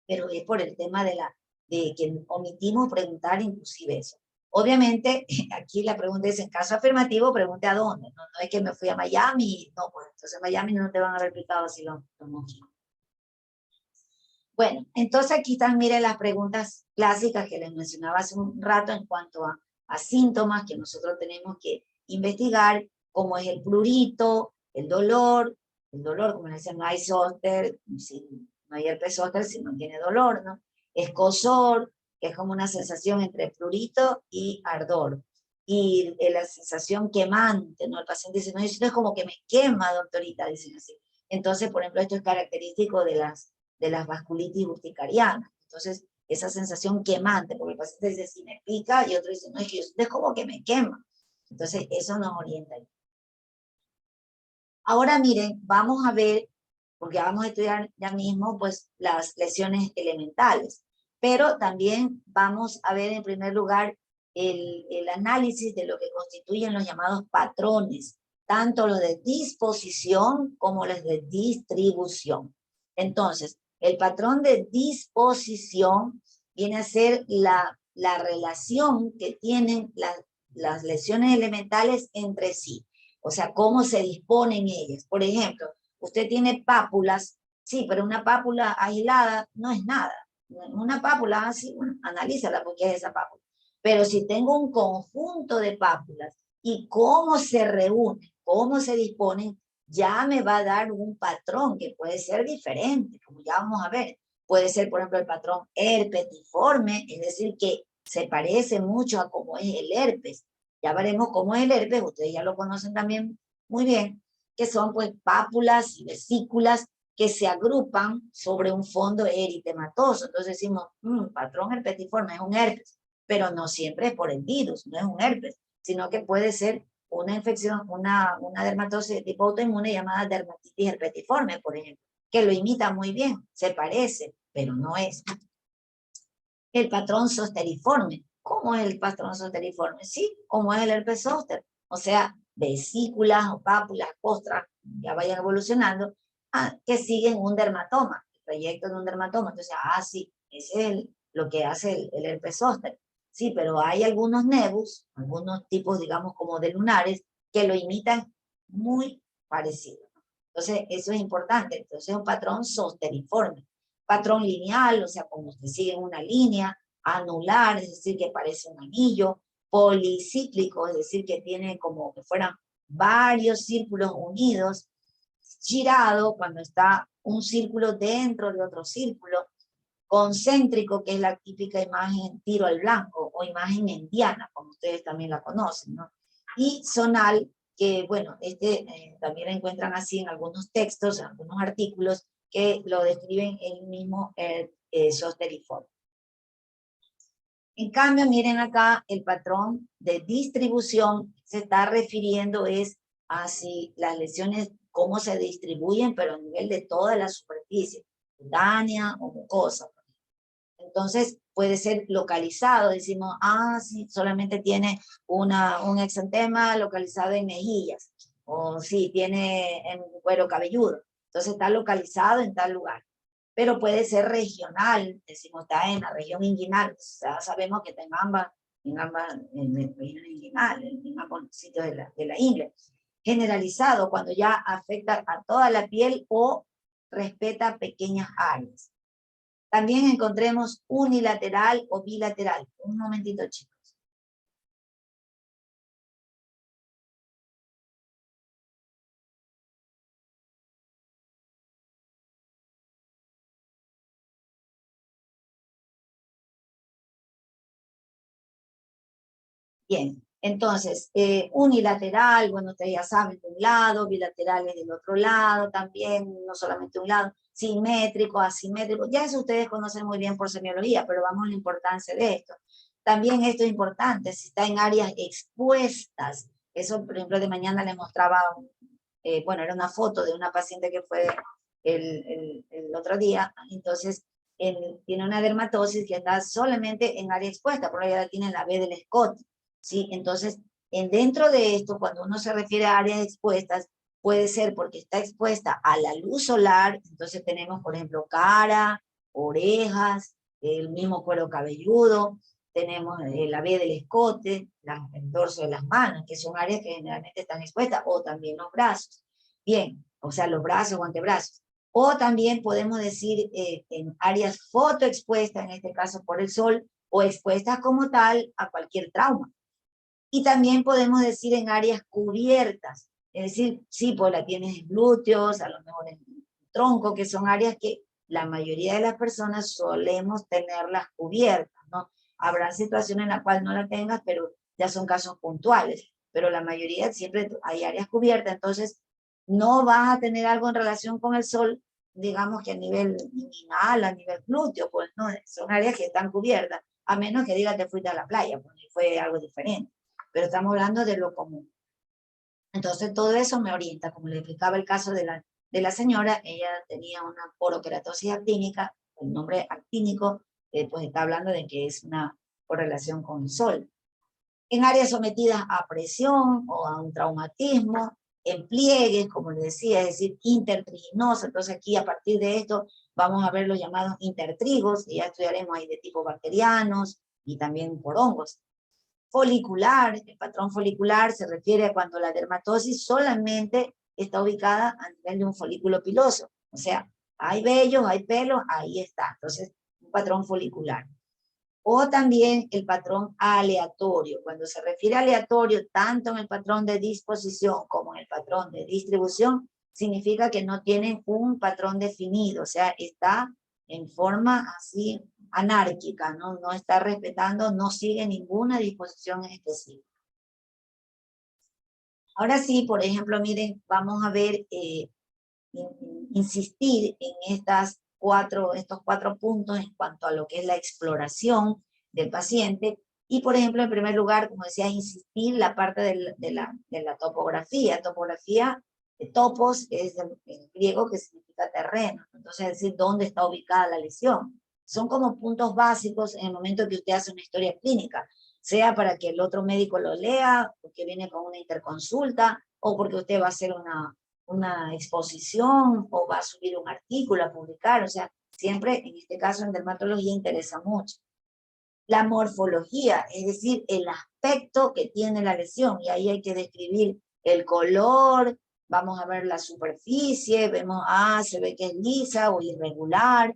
pero es por el tema de que omitimos preguntar inclusive eso. Obviamente, aquí la pregunta es, en caso afirmativo, pregunte a dónde, no es que me fui a Miami, no, pues entonces en Miami no te van a haber picado así los mosquitos. Bueno, entonces aquí están, miren, las preguntas clásicas que les mencionaba hace un rato en cuanto a síntomas que nosotros tenemos que investigar, como es el prurito, el dolor, como les decían, no hay zóster, no hay herpes zóster si no tiene dolor, ¿no? Escozor, que es como una sensación entre prurito y ardor. Y la sensación quemante, ¿no? El paciente dice, no, eso es como que me quema, doctorita, dicen así. Entonces, por ejemplo, esto es característico de las vasculitis urticarianas. Entonces, esa sensación quemante, porque el paciente dice, si me pica, y otro dice, no, es como que me quema. Entonces, eso nos orienta. Ahora miren, vamos a ver, porque vamos a estudiar ya mismo, pues, las lesiones elementales, pero también vamos a ver en primer lugar el análisis de lo que constituyen los llamados patrones, tanto los de disposición como los de distribución. Entonces, el patrón de disposición viene a ser la relación que tienen las lesiones elementales entre sí. O sea, cómo se disponen ellas. Por ejemplo, usted tiene pápulas, sí, pero una pápula aislada no es nada. Una pápula así, bueno, analízala porque es esa pápula. Pero si tengo un conjunto de pápulas y cómo se reúnen, cómo se disponen, ya me va a dar un patrón que puede ser diferente, como ya vamos a ver. Puede ser, por ejemplo, el patrón herpetiforme, es decir, que se parece mucho a cómo es el herpes. Ya veremos cómo es el herpes, ustedes ya lo conocen también muy bien, que son pues pápulas y vesículas que se agrupan sobre un fondo eritematoso. Entonces decimos, patrón herpetiforme, es un herpes, pero no siempre es por el virus, no es un herpes, sino que puede ser una infección, una dermatosis de tipo autoinmune llamada dermatitis herpetiforme, por ejemplo, que lo imita muy bien, se parece, pero no es. El patrón zosteriforme. ¿Cómo es el patrón zosteriforme? Sí, como es el herpes zóster. O sea, vesículas o pápulas, costras, ya vayan evolucionando, que siguen un dermatoma, el trayecto de un dermatoma. Entonces, sí, ese es lo que hace el herpes zóster. Sí, pero hay algunos nevus, algunos tipos, digamos, como de lunares, que lo imitan muy parecido. Entonces, eso es importante. Entonces, es un patrón zosteriforme. Patrón lineal, o sea, como usted sigue en una línea, anular, es decir, que parece un anillo, policíclico, es decir, que tiene como que fueran varios círculos unidos, girado, cuando está un círculo dentro de otro círculo, concéntrico, que es la típica imagen tiro al blanco, o imagen indiana, como ustedes también la conocen, ¿no? Y zonal, que bueno, también la encuentran así en algunos textos, en algunos artículos, que lo describen el mismo zosteriforme. En cambio, miren acá el patrón de distribución se está refiriendo es a si las lesiones, cómo se distribuyen, pero a nivel de toda la superficie, cutánea o mucosa. Entonces puede ser localizado, decimos, sí, solamente tiene un exantema localizado en mejillas, o sí, tiene en cuero cabelludo. Entonces está localizado en tal lugar. Pero puede ser regional, decimos, está en la región inguinal, o sea, sabemos que está en la región inguinal, en ambos sitios de la ingle. Generalizado, cuando ya afecta a toda la piel o respeta pequeñas áreas. También encontremos unilateral o bilateral. Un momentito, chicos. Bien, entonces, unilateral, bueno, ustedes ya saben, de un lado, bilaterales del otro lado, también, no solamente un lado, simétrico, asimétrico, ya eso ustedes conocen muy bien por semiología, pero vamos a la importancia de esto. También esto es importante, si está en áreas expuestas, eso, por ejemplo, de mañana les mostraba, bueno, era una foto de una paciente que fue el otro día, entonces, tiene una dermatosis que está solamente en área expuesta, por ahí ya tiene la B del Scott, ¿sí? Entonces, Dentro de esto, cuando uno se refiere a áreas expuestas, puede ser porque está expuesta a la luz solar, entonces tenemos, por ejemplo, cara, orejas, el mismo cuero cabelludo, tenemos la vía del escote, el dorso de las manos, que son áreas que generalmente están expuestas, o también los brazos. Bien, o sea, los brazos o antebrazos. O también podemos decir en áreas fotoexpuestas, en este caso por el sol, o expuestas como tal a cualquier trauma. Y también podemos decir en áreas cubiertas, es decir, sí, pues la tienes en glúteos, a lo mejor en tronco, que son áreas que la mayoría de las personas solemos tenerlas cubiertas, ¿no? Habrá situaciones en las cuales no la tengas, pero ya son casos puntuales, pero la mayoría siempre hay áreas cubiertas, entonces no vas a tener algo en relación con el sol, digamos que a nivel inguinal, a nivel glúteo, pues no, son áreas que están cubiertas, a menos que digas te fuiste a la playa, pues fue algo diferente, pero estamos hablando de lo común. Entonces todo eso me orienta, como le explicaba el caso de la señora, ella tenía una porokeratosis actínica, el nombre actínico, pues está hablando de que es una correlación con el sol. En áreas sometidas a presión o a un traumatismo, en pliegues, como les decía, es decir, intertriginosa, entonces aquí a partir de esto vamos a ver los llamados intertrigos, y ya estudiaremos ahí de tipo bacterianos y también por hongos. Folicular, el patrón folicular se refiere a cuando la dermatosis solamente está ubicada a nivel de un folículo piloso, o sea, hay vellos, hay pelos, ahí está, entonces un patrón folicular. O también el patrón aleatorio, cuando se refiere a aleatorio, tanto en el patrón de disposición como en el patrón de distribución, significa que no tienen un patrón definido, o sea, está en forma así anárquica, no está respetando, no sigue ninguna disposición específica. Ahora sí, por ejemplo, miren, vamos a ver, insistir en estos cuatro puntos en cuanto a lo que es la exploración del paciente. Y, por ejemplo, en primer lugar, como decía, insistir la parte de la topografía. Topografía, topos es en griego que significa terreno. Entonces, es decir, dónde está ubicada la lesión. Son como puntos básicos en el momento que usted hace una historia clínica, sea para que el otro médico lo lea, porque viene con una interconsulta, o porque usted va a hacer una exposición o va a subir un artículo a publicar, o sea, siempre en este caso en dermatología interesa mucho. La morfología, es decir, el aspecto que tiene la lesión, y ahí hay que describir el color, vamos a ver la superficie, vemos, se ve que es lisa o irregular,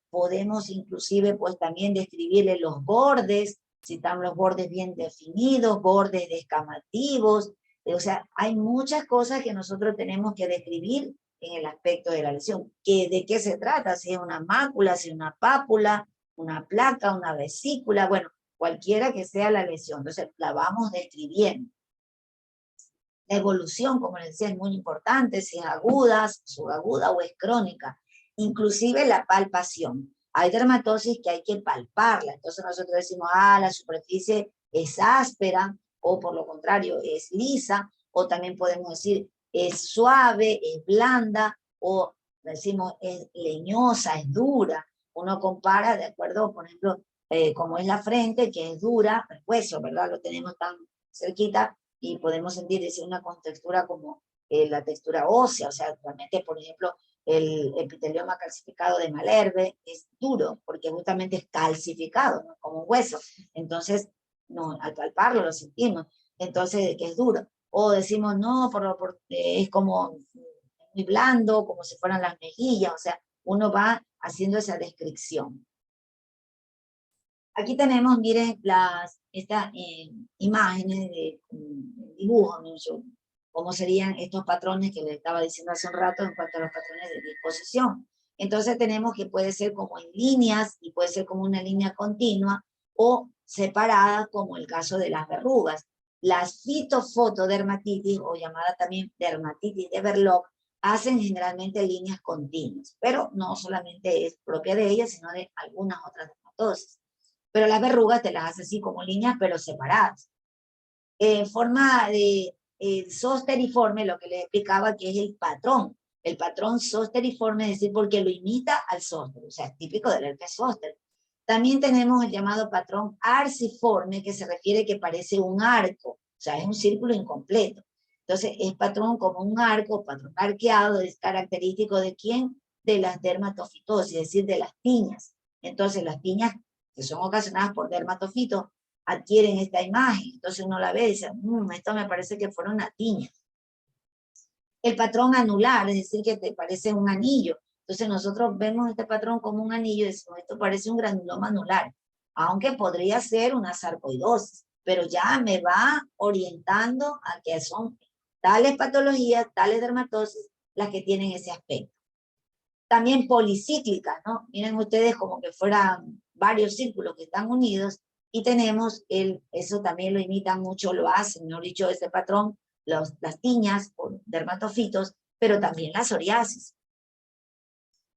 podemos inclusive pues también describirle los bordes, si están los bordes bien definidos, bordes descamativos, o sea, hay muchas cosas que nosotros tenemos que describir en el aspecto de la lesión. ¿De qué se trata? Si es una mácula, si es una pápula, una placa, una vesícula, bueno, cualquiera que sea la lesión. Entonces, la vamos describiendo. La evolución, como les decía, es muy importante, si es aguda, subaguda o es crónica. Inclusive la palpación. Hay dermatosis que hay que palparla. Entonces nosotros decimos, la superficie es áspera, o por lo contrario, es lisa, o también podemos decir, es suave, es blanda, o decimos, es leñosa, es dura. Uno compara, de acuerdo, por ejemplo, como es la frente, que es dura, el hueso, ¿verdad? Lo tenemos tan cerquita, y podemos sentir una contextura como la textura ósea, o sea, realmente, por ejemplo, el epitelioma calcificado de Malherbe es duro, porque justamente es calcificado, ¿no? Como un hueso, entonces, no, al palparlo lo sentimos, entonces, que es duro, o decimos, no, es como muy blando, como si fueran las mejillas, o sea, uno va haciendo esa descripción. Aquí tenemos, miren, estas imágenes de dibujo, ¿no? Cómo serían estos patrones que les estaba diciendo hace un rato en cuanto a los patrones de disposición. Entonces tenemos que puede ser como en líneas y puede ser como una línea continua o separada, como el caso de las verrugas. Las fitofotodermatitis, o llamada también dermatitis de Verloc, hacen generalmente líneas continuas, pero no solamente es propia de ellas, sino de algunas otras dermatosis. Pero las verrugas te las hace así como líneas, pero separadas. En forma de zosteriforme, lo que les explicaba que es el patrón zosteriforme, es decir, porque lo imita al zóster, o sea, es típico del herpes zóster. También tenemos el llamado patrón arciforme, que se refiere que parece un arco, sea, es un círculo incompleto. Entonces, es patrón como un arco, patrón arqueado, es característico ¿de quién? De las dermatofitosis, es decir, de las tiñas. Entonces, las tiñas que son ocasionadas por dermatofitos adquieren esta imagen. Entonces, uno la ve y dice, esto me parece que fueron una tiña. El patrón anular, es decir, que te parece un anillo. Entonces, nosotros vemos este patrón como un anillo y decimos, esto parece un granuloma anular, aunque podría ser una sarcoidosis, pero ya me va orientando a que son tales patologías, tales dermatosis, las que tienen ese aspecto. También policíclicas, ¿no? Miren ustedes como que fueran varios círculos que están unidos y tenemos, eso también lo imitan mucho, lo hacen, mejor dicho, ese patrón, las tiñas por dermatofitos, pero también la psoriasis.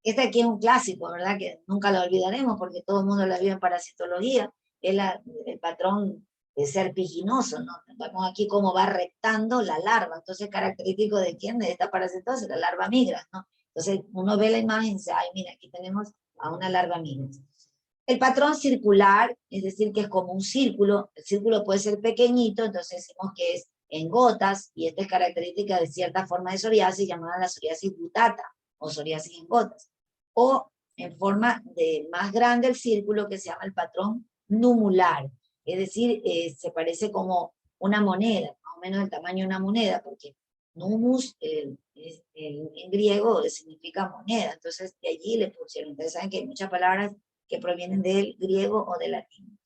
Este aquí es un clásico, ¿verdad? Que nunca lo olvidaremos porque todo el mundo la vio en parasitología, es el patrón de serpiginoso, ¿no? Vemos aquí cómo va rectando la larva, entonces característico de quién, de esta parasitosis, la larva migra, ¿no? Entonces uno ve la imagen y dice, ay, mira, aquí tenemos a una larva migra. El patrón circular, es decir, que es como un círculo, el círculo puede ser pequeñito, entonces decimos que es en gotas, y esta es característica de cierta forma de psoriasis llamada la psoriasis gutata, o psoriasis en gotas, o en forma de más grande el círculo que se llama el patrón numular, es decir, se parece como una moneda, más o menos el tamaño de una moneda, porque numus en griego significa moneda, entonces de allí le pusieron, ustedes saben que hay muchas palabras que provienen del griego o del latín,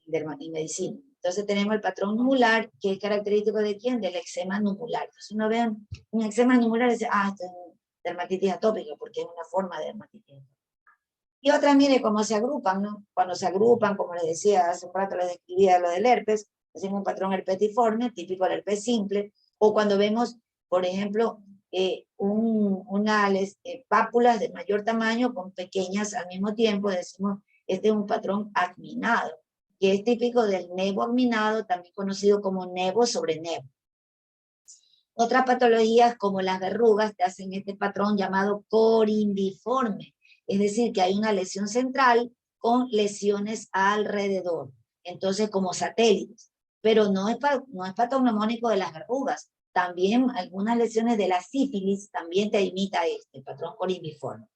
en medicina. Entonces tenemos el patrón numular, que es característico de quién, del eczema numular. Entonces uno ve un eczema numular y dice, esto es dermatitis atópica, porque es una forma de dermatitis atópica. Y otras, mire cómo se agrupan, ¿no? Cuando se agrupan, como les decía, hace un rato les describía lo del herpes, hacemos un patrón herpetiforme, típico del herpes simple, o cuando vemos, por ejemplo, pápulas de mayor tamaño con pequeñas al mismo tiempo, decimos, este es un patrón acminado, que es típico del nevo acminado, también conocido como nevo sobre nevo. Otras patologías como las verrugas te hacen este patrón llamado corimbiforme, es decir, que hay una lesión central con lesiones alrededor, entonces como satélites, pero no es patognomónico de las verrugas, también algunas lesiones de la sífilis también te imita el patrón corimbiforme.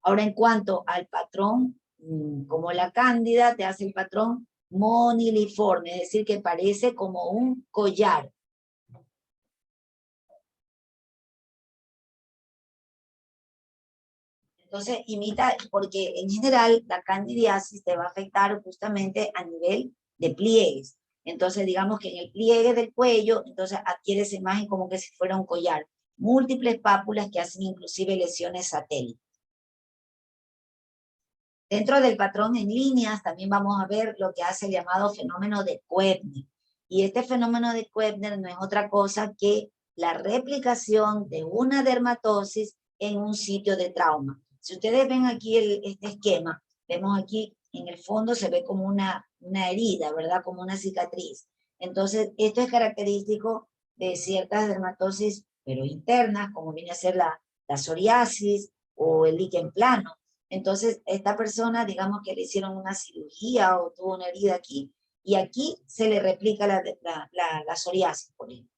Ahora, en cuanto al patrón, como la cándida, te hace el patrón moniliforme, es decir, que parece como un collar. Entonces, imita, porque en general la candidiasis te va a afectar justamente a nivel de pliegues. Entonces, digamos que en el pliegue del cuello, entonces adquiere esa imagen como que si fuera un collar. Múltiples pápulas que hacen inclusive lesiones satélites. Dentro del patrón en líneas también vamos a ver lo que hace el llamado fenómeno de Koebner. Y este fenómeno de Koebner no es otra cosa que la replicación de una dermatosis en un sitio de trauma. Si ustedes ven aquí este esquema, vemos aquí en el fondo se ve como una herida, ¿verdad? Como una cicatriz. Entonces, esto es característico de ciertas dermatosis, pero internas, como viene a ser la psoriasis o el líquen plano. Entonces, esta persona, digamos que le hicieron una cirugía o tuvo una herida aquí, y aquí se le replica la psoriasis, por ejemplo.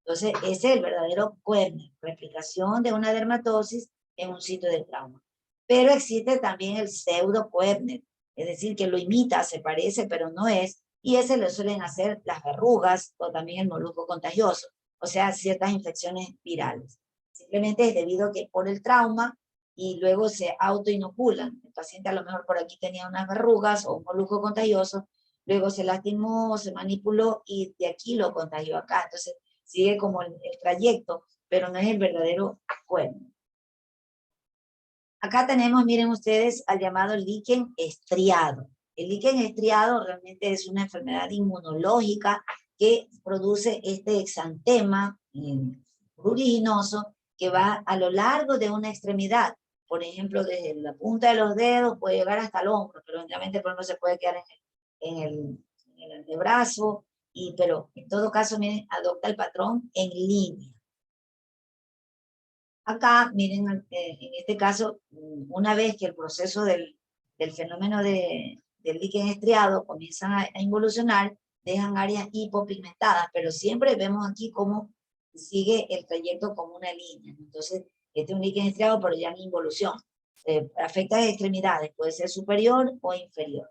Entonces, ese es el verdadero Koebner, replicación de una dermatosis en un sitio de trauma. Pero existe también el pseudo Koebner, es decir, que lo imita, se parece, pero no es, y ese lo suelen hacer las verrugas o también el molusco contagioso, o sea, ciertas infecciones virales. Simplemente es debido a que por el trauma y luego se autoinoculan. El paciente a lo mejor por aquí tenía unas verrugas o un molusco contagioso, luego se lastimó, se manipuló y de aquí lo contagió acá. Entonces sigue como el trayecto, pero no es el verdadero acuerdo. Acá tenemos, miren ustedes, al llamado líquen estriado. El líquen estriado realmente es una enfermedad inmunológica que produce este exantema pruriginoso que va a lo largo de una extremidad. Por ejemplo, desde la punta de los dedos puede llegar hasta el hombro, pero obviamente no se puede quedar en el antebrazo, pero en todo caso, miren, adopta el patrón en línea. Acá, miren, en este caso, una vez que el proceso del fenómeno del líquen estriado comienza a involucionar, dejan áreas hipopigmentadas, pero siempre vemos aquí cómo sigue el trayecto como una línea. Entonces, este es un líquen estriado, pero ya en involución. Afecta a las extremidades, puede ser superior o inferior.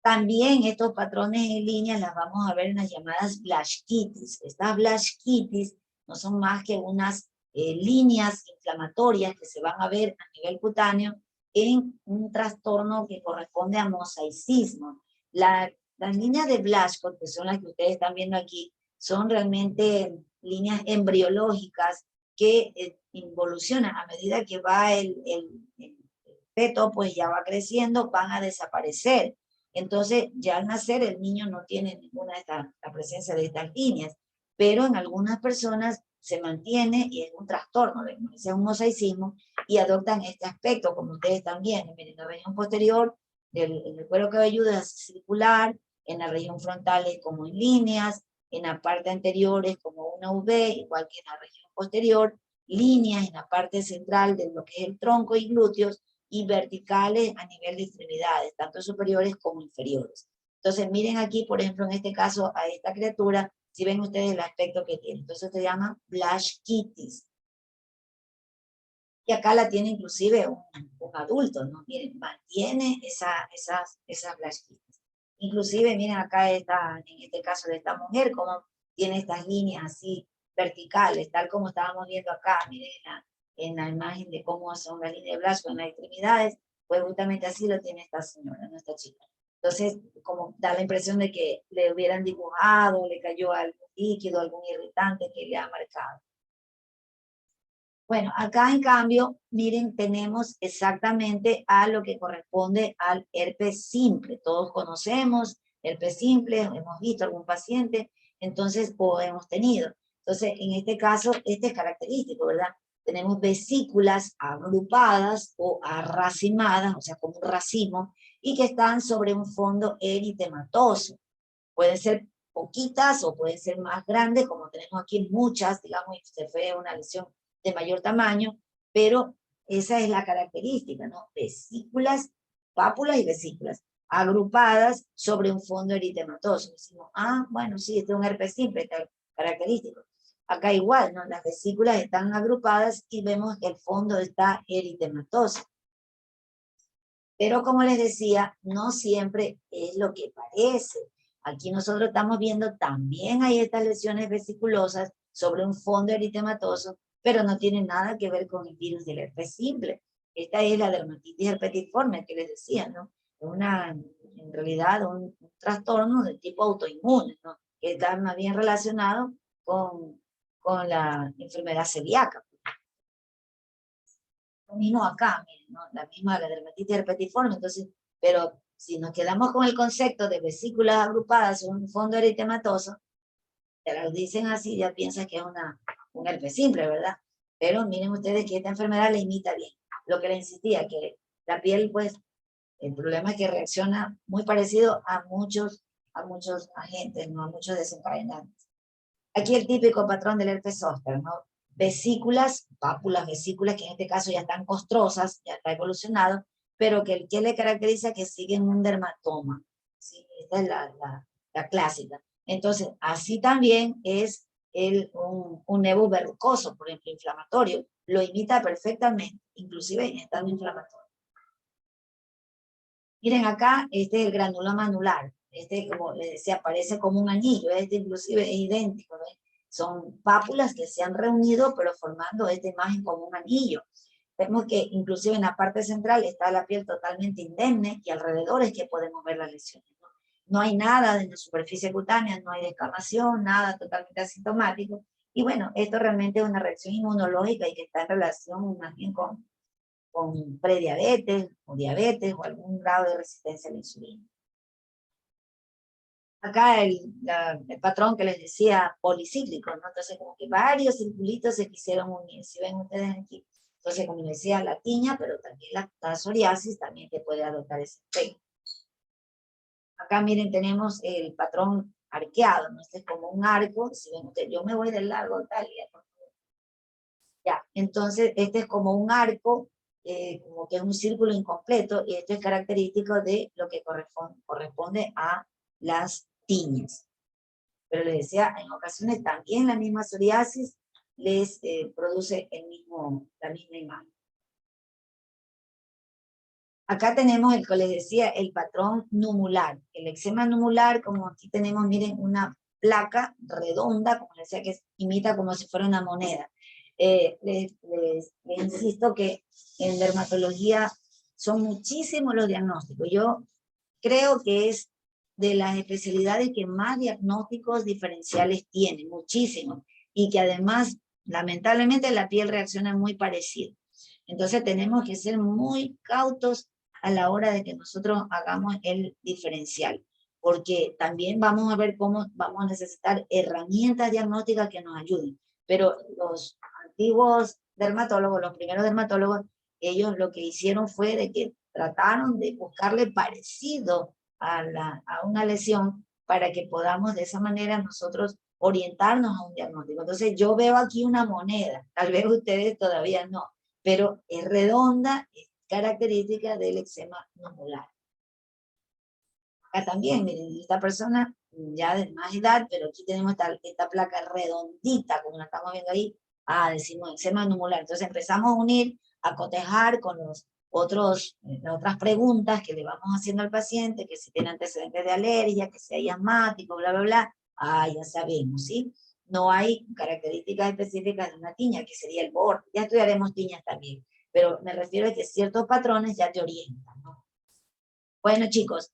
También estos patrones en líneas las vamos a ver en las llamadas blasquitis. Estas blasquitis no son más que unas líneas inflamatorias que se van a ver a nivel cutáneo en un trastorno que corresponde a mosaicismo. Las líneas de Blaschko, que son las que ustedes están viendo aquí, son realmente líneas embriológicas que involucionan a medida que va el feto, pues ya va creciendo, van a desaparecer. Entonces, ya al nacer el niño no tiene ninguna de la presencia de estas líneas, pero en algunas personas se mantiene y es un trastorno, es un mosaicismo, y adoptan este aspecto, como ustedes están viendo. Miren, la región posterior del cuero cabelludo es circular, en la región frontal es como en líneas, en la parte anterior es como una V, igual que en la región posterior, líneas en la parte central de lo que es el tronco y glúteos, y verticales a nivel de extremidades, tanto superiores como inferiores. Entonces, miren aquí, por ejemplo, en este caso, a esta criatura, si ven ustedes el aspecto que tiene. Entonces se llama blasquitis. Y acá la tiene inclusive un adulto, ¿no? Miren, mantiene esas blasquitis. Inclusive, miren acá en este caso de esta mujer, cómo tiene estas líneas así verticales, tal como estábamos viendo acá, miren en la imagen de cómo son las líneas de Blaschko en las extremidades, pues justamente así lo tiene esta señora, nuestra chica. Entonces, como da la impresión de que le hubieran dibujado, le cayó algún líquido, algún irritante que le ha marcado. Bueno, acá en cambio, miren, tenemos exactamente a lo que corresponde al herpes simple. Todos conocemos herpes simple, hemos visto algún paciente, entonces, o hemos tenido. Entonces, en este caso, este es característico, ¿verdad? Tenemos vesículas agrupadas o arracimadas, o sea, como un racimo, y que están sobre un fondo eritematoso. Pueden ser poquitas o pueden ser más grandes, como tenemos aquí muchas, digamos, y se fue una lesión de mayor tamaño, pero esa es la característica, ¿no? Vesículas, pápulas y vesículas, agrupadas sobre un fondo eritematoso. Decimos, bueno, sí, este es un herpes simple, característico. Acá igual, ¿no? Las vesículas están agrupadas y vemos que el fondo está eritematoso. Pero como les decía, no siempre es lo que parece. Aquí nosotros estamos viendo también hay estas lesiones vesiculosas sobre un fondo eritematoso, pero no tiene nada que ver con el virus del herpes simple. Esta es la dermatitis herpetiforme que les decía, ¿no? En realidad un trastorno de tipo autoinmune, ¿no? Que está más bien relacionado con la enfermedad celíaca. Lo mismo acá, miren, ¿no? La dermatitis herpetiforme, entonces, pero si nos quedamos con el concepto de vesículas agrupadas en un fondo eritematoso, te lo dicen así, ya piensas que es un herpes simple, ¿verdad? Pero miren ustedes que esta enfermedad la imita bien. Lo que le insistía, que la piel, pues, el problema es que reacciona muy parecido a muchos agentes, ¿no? A muchos desencadenantes. Aquí el típico patrón del herpes zóster, ¿no? Vesículas, pápulas, vesículas, que en este caso ya están costrosas, ya está evolucionado, pero que le caracteriza que siguen un dermatoma. ¿Sí? Esta es la clásica. Entonces, así también es un nevo verrucoso, por ejemplo, inflamatorio. Lo imita perfectamente, inclusive en estado inflamatorio. Miren acá, este es el granuloma anular. Este, como les decía, parece como un anillo. Este inclusive es idéntico, ¿ves? Son pápulas que se han reunido, pero formando esta imagen como un anillo. Vemos que inclusive en la parte central está la piel totalmente indemne y alrededor es que podemos ver las lesiones, ¿no? No hay nada en la superficie cutánea, no hay descamación, nada, totalmente asintomático. Y bueno, esto realmente es una reacción inmunológica y que está en relación más bien con prediabetes o diabetes o algún grado de resistencia a la insulina. Acá el patrón que les decía policíclico, ¿no? Entonces como que varios circulitos se quisieron unir, si ven ustedes aquí. Entonces como les decía, la tiña, pero también la psoriasis también te puede adoptar ese efecto. Acá miren, tenemos el patrón arqueado, ¿no? Este es como un arco, si ven ustedes, yo me voy del largo tal, ya, entonces este es como un arco, como que es un círculo incompleto, y esto es característico de lo que corresponde a las tiñas. Pero les decía, en ocasiones también la misma psoriasis les produce la misma imagen. Acá tenemos, el que les decía, el patrón numular. El eczema numular, como aquí tenemos, miren, una placa redonda, como les decía, que imita como si fuera una moneda. Les insisto que en dermatología son muchísimos los diagnósticos. Yo creo que es de las especialidades que más diagnósticos diferenciales tiene, muchísimos, y que además, lamentablemente, la piel reacciona muy parecido. Entonces tenemos que ser muy cautos a la hora de que nosotros hagamos el diferencial, porque también vamos a ver cómo vamos a necesitar herramientas diagnósticas que nos ayuden. Pero los antiguos dermatólogos, los primeros dermatólogos, ellos lo que hicieron fue de que trataron de buscarle parecido a una lesión para que podamos de esa manera nosotros orientarnos a un diagnóstico. Entonces yo veo aquí una moneda, tal vez ustedes todavía no, pero es redonda, es característica del eczema numular. Acá también, miren, esta persona ya de más edad, pero aquí tenemos esta placa redondita, como la estamos viendo ahí, decimos eczema numular. Entonces empezamos a unir, a cotejar con las otras preguntas que le vamos haciendo al paciente, que si tiene antecedentes de alergia, que sea asmático, bla, bla, bla. Ya sabemos, ¿sí? No hay características específicas de una tiña, que sería el borde. Ya estudiaremos tiñas también, pero me refiero a que ciertos patrones ya te orientan, ¿no? Bueno, chicos,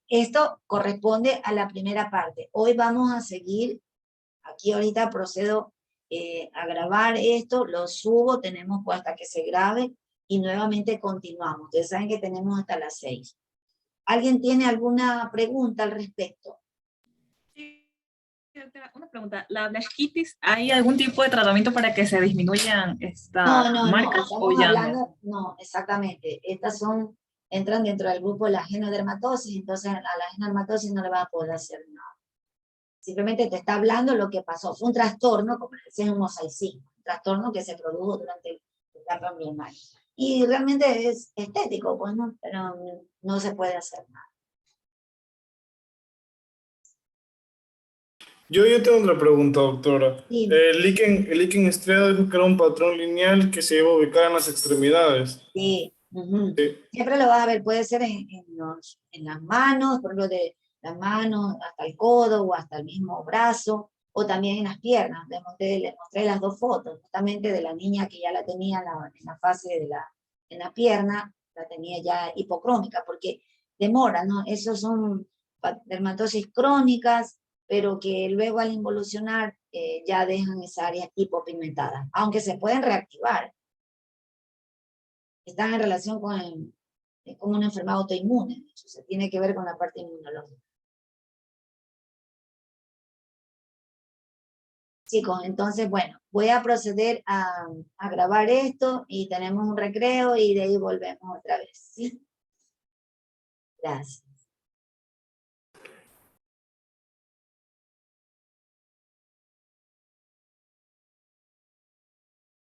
esto corresponde a la primera parte. Hoy vamos a seguir, aquí ahorita procedo a grabar esto, lo subo, tenemos hasta que se grabe y nuevamente continuamos. Ustedes saben que tenemos hasta las 6. ¿Alguien tiene alguna pregunta al respecto? Sí, doctora, una pregunta. ¿La blanquitis, hay algún tipo de tratamiento para que se disminuyan estas marcas o estamos ya hablando, no, exactamente. Estas entran dentro del grupo de la genodermatosis, entonces a la genodermatosis no le va a poder hacer nada. Simplemente te está hablando lo que pasó. Fue un trastorno, como decía, un mosaicismo, un trastorno que se produjo durante la etapa embrionaria. Y realmente es estético, pues, ¿no? Pero no se puede hacer nada. Yo tengo otra pregunta, doctora. Sí. El líquen estriado dijo que era un patrón lineal que se iba a ubicar en las extremidades. Sí. Sí. Siempre lo vas a ver, puede ser en las manos, por ejemplo, de las manos hasta el codo o hasta el mismo brazo, o también en las piernas. Les mostré las dos fotos, justamente de la niña que ya la tenía en la fase en la pierna, la tenía ya hipocrómica, porque demora, ¿no? Esos son dermatosis crónicas, pero que luego al involucionar ya dejan esa área hipopigmentada, aunque se pueden reactivar. Están en relación es como una enfermedad autoinmune, de hecho, se tiene que ver con la parte inmunológica. Chicos, entonces, bueno, voy a proceder a grabar esto y tenemos un recreo y de ahí volvemos otra vez, ¿sí? Gracias.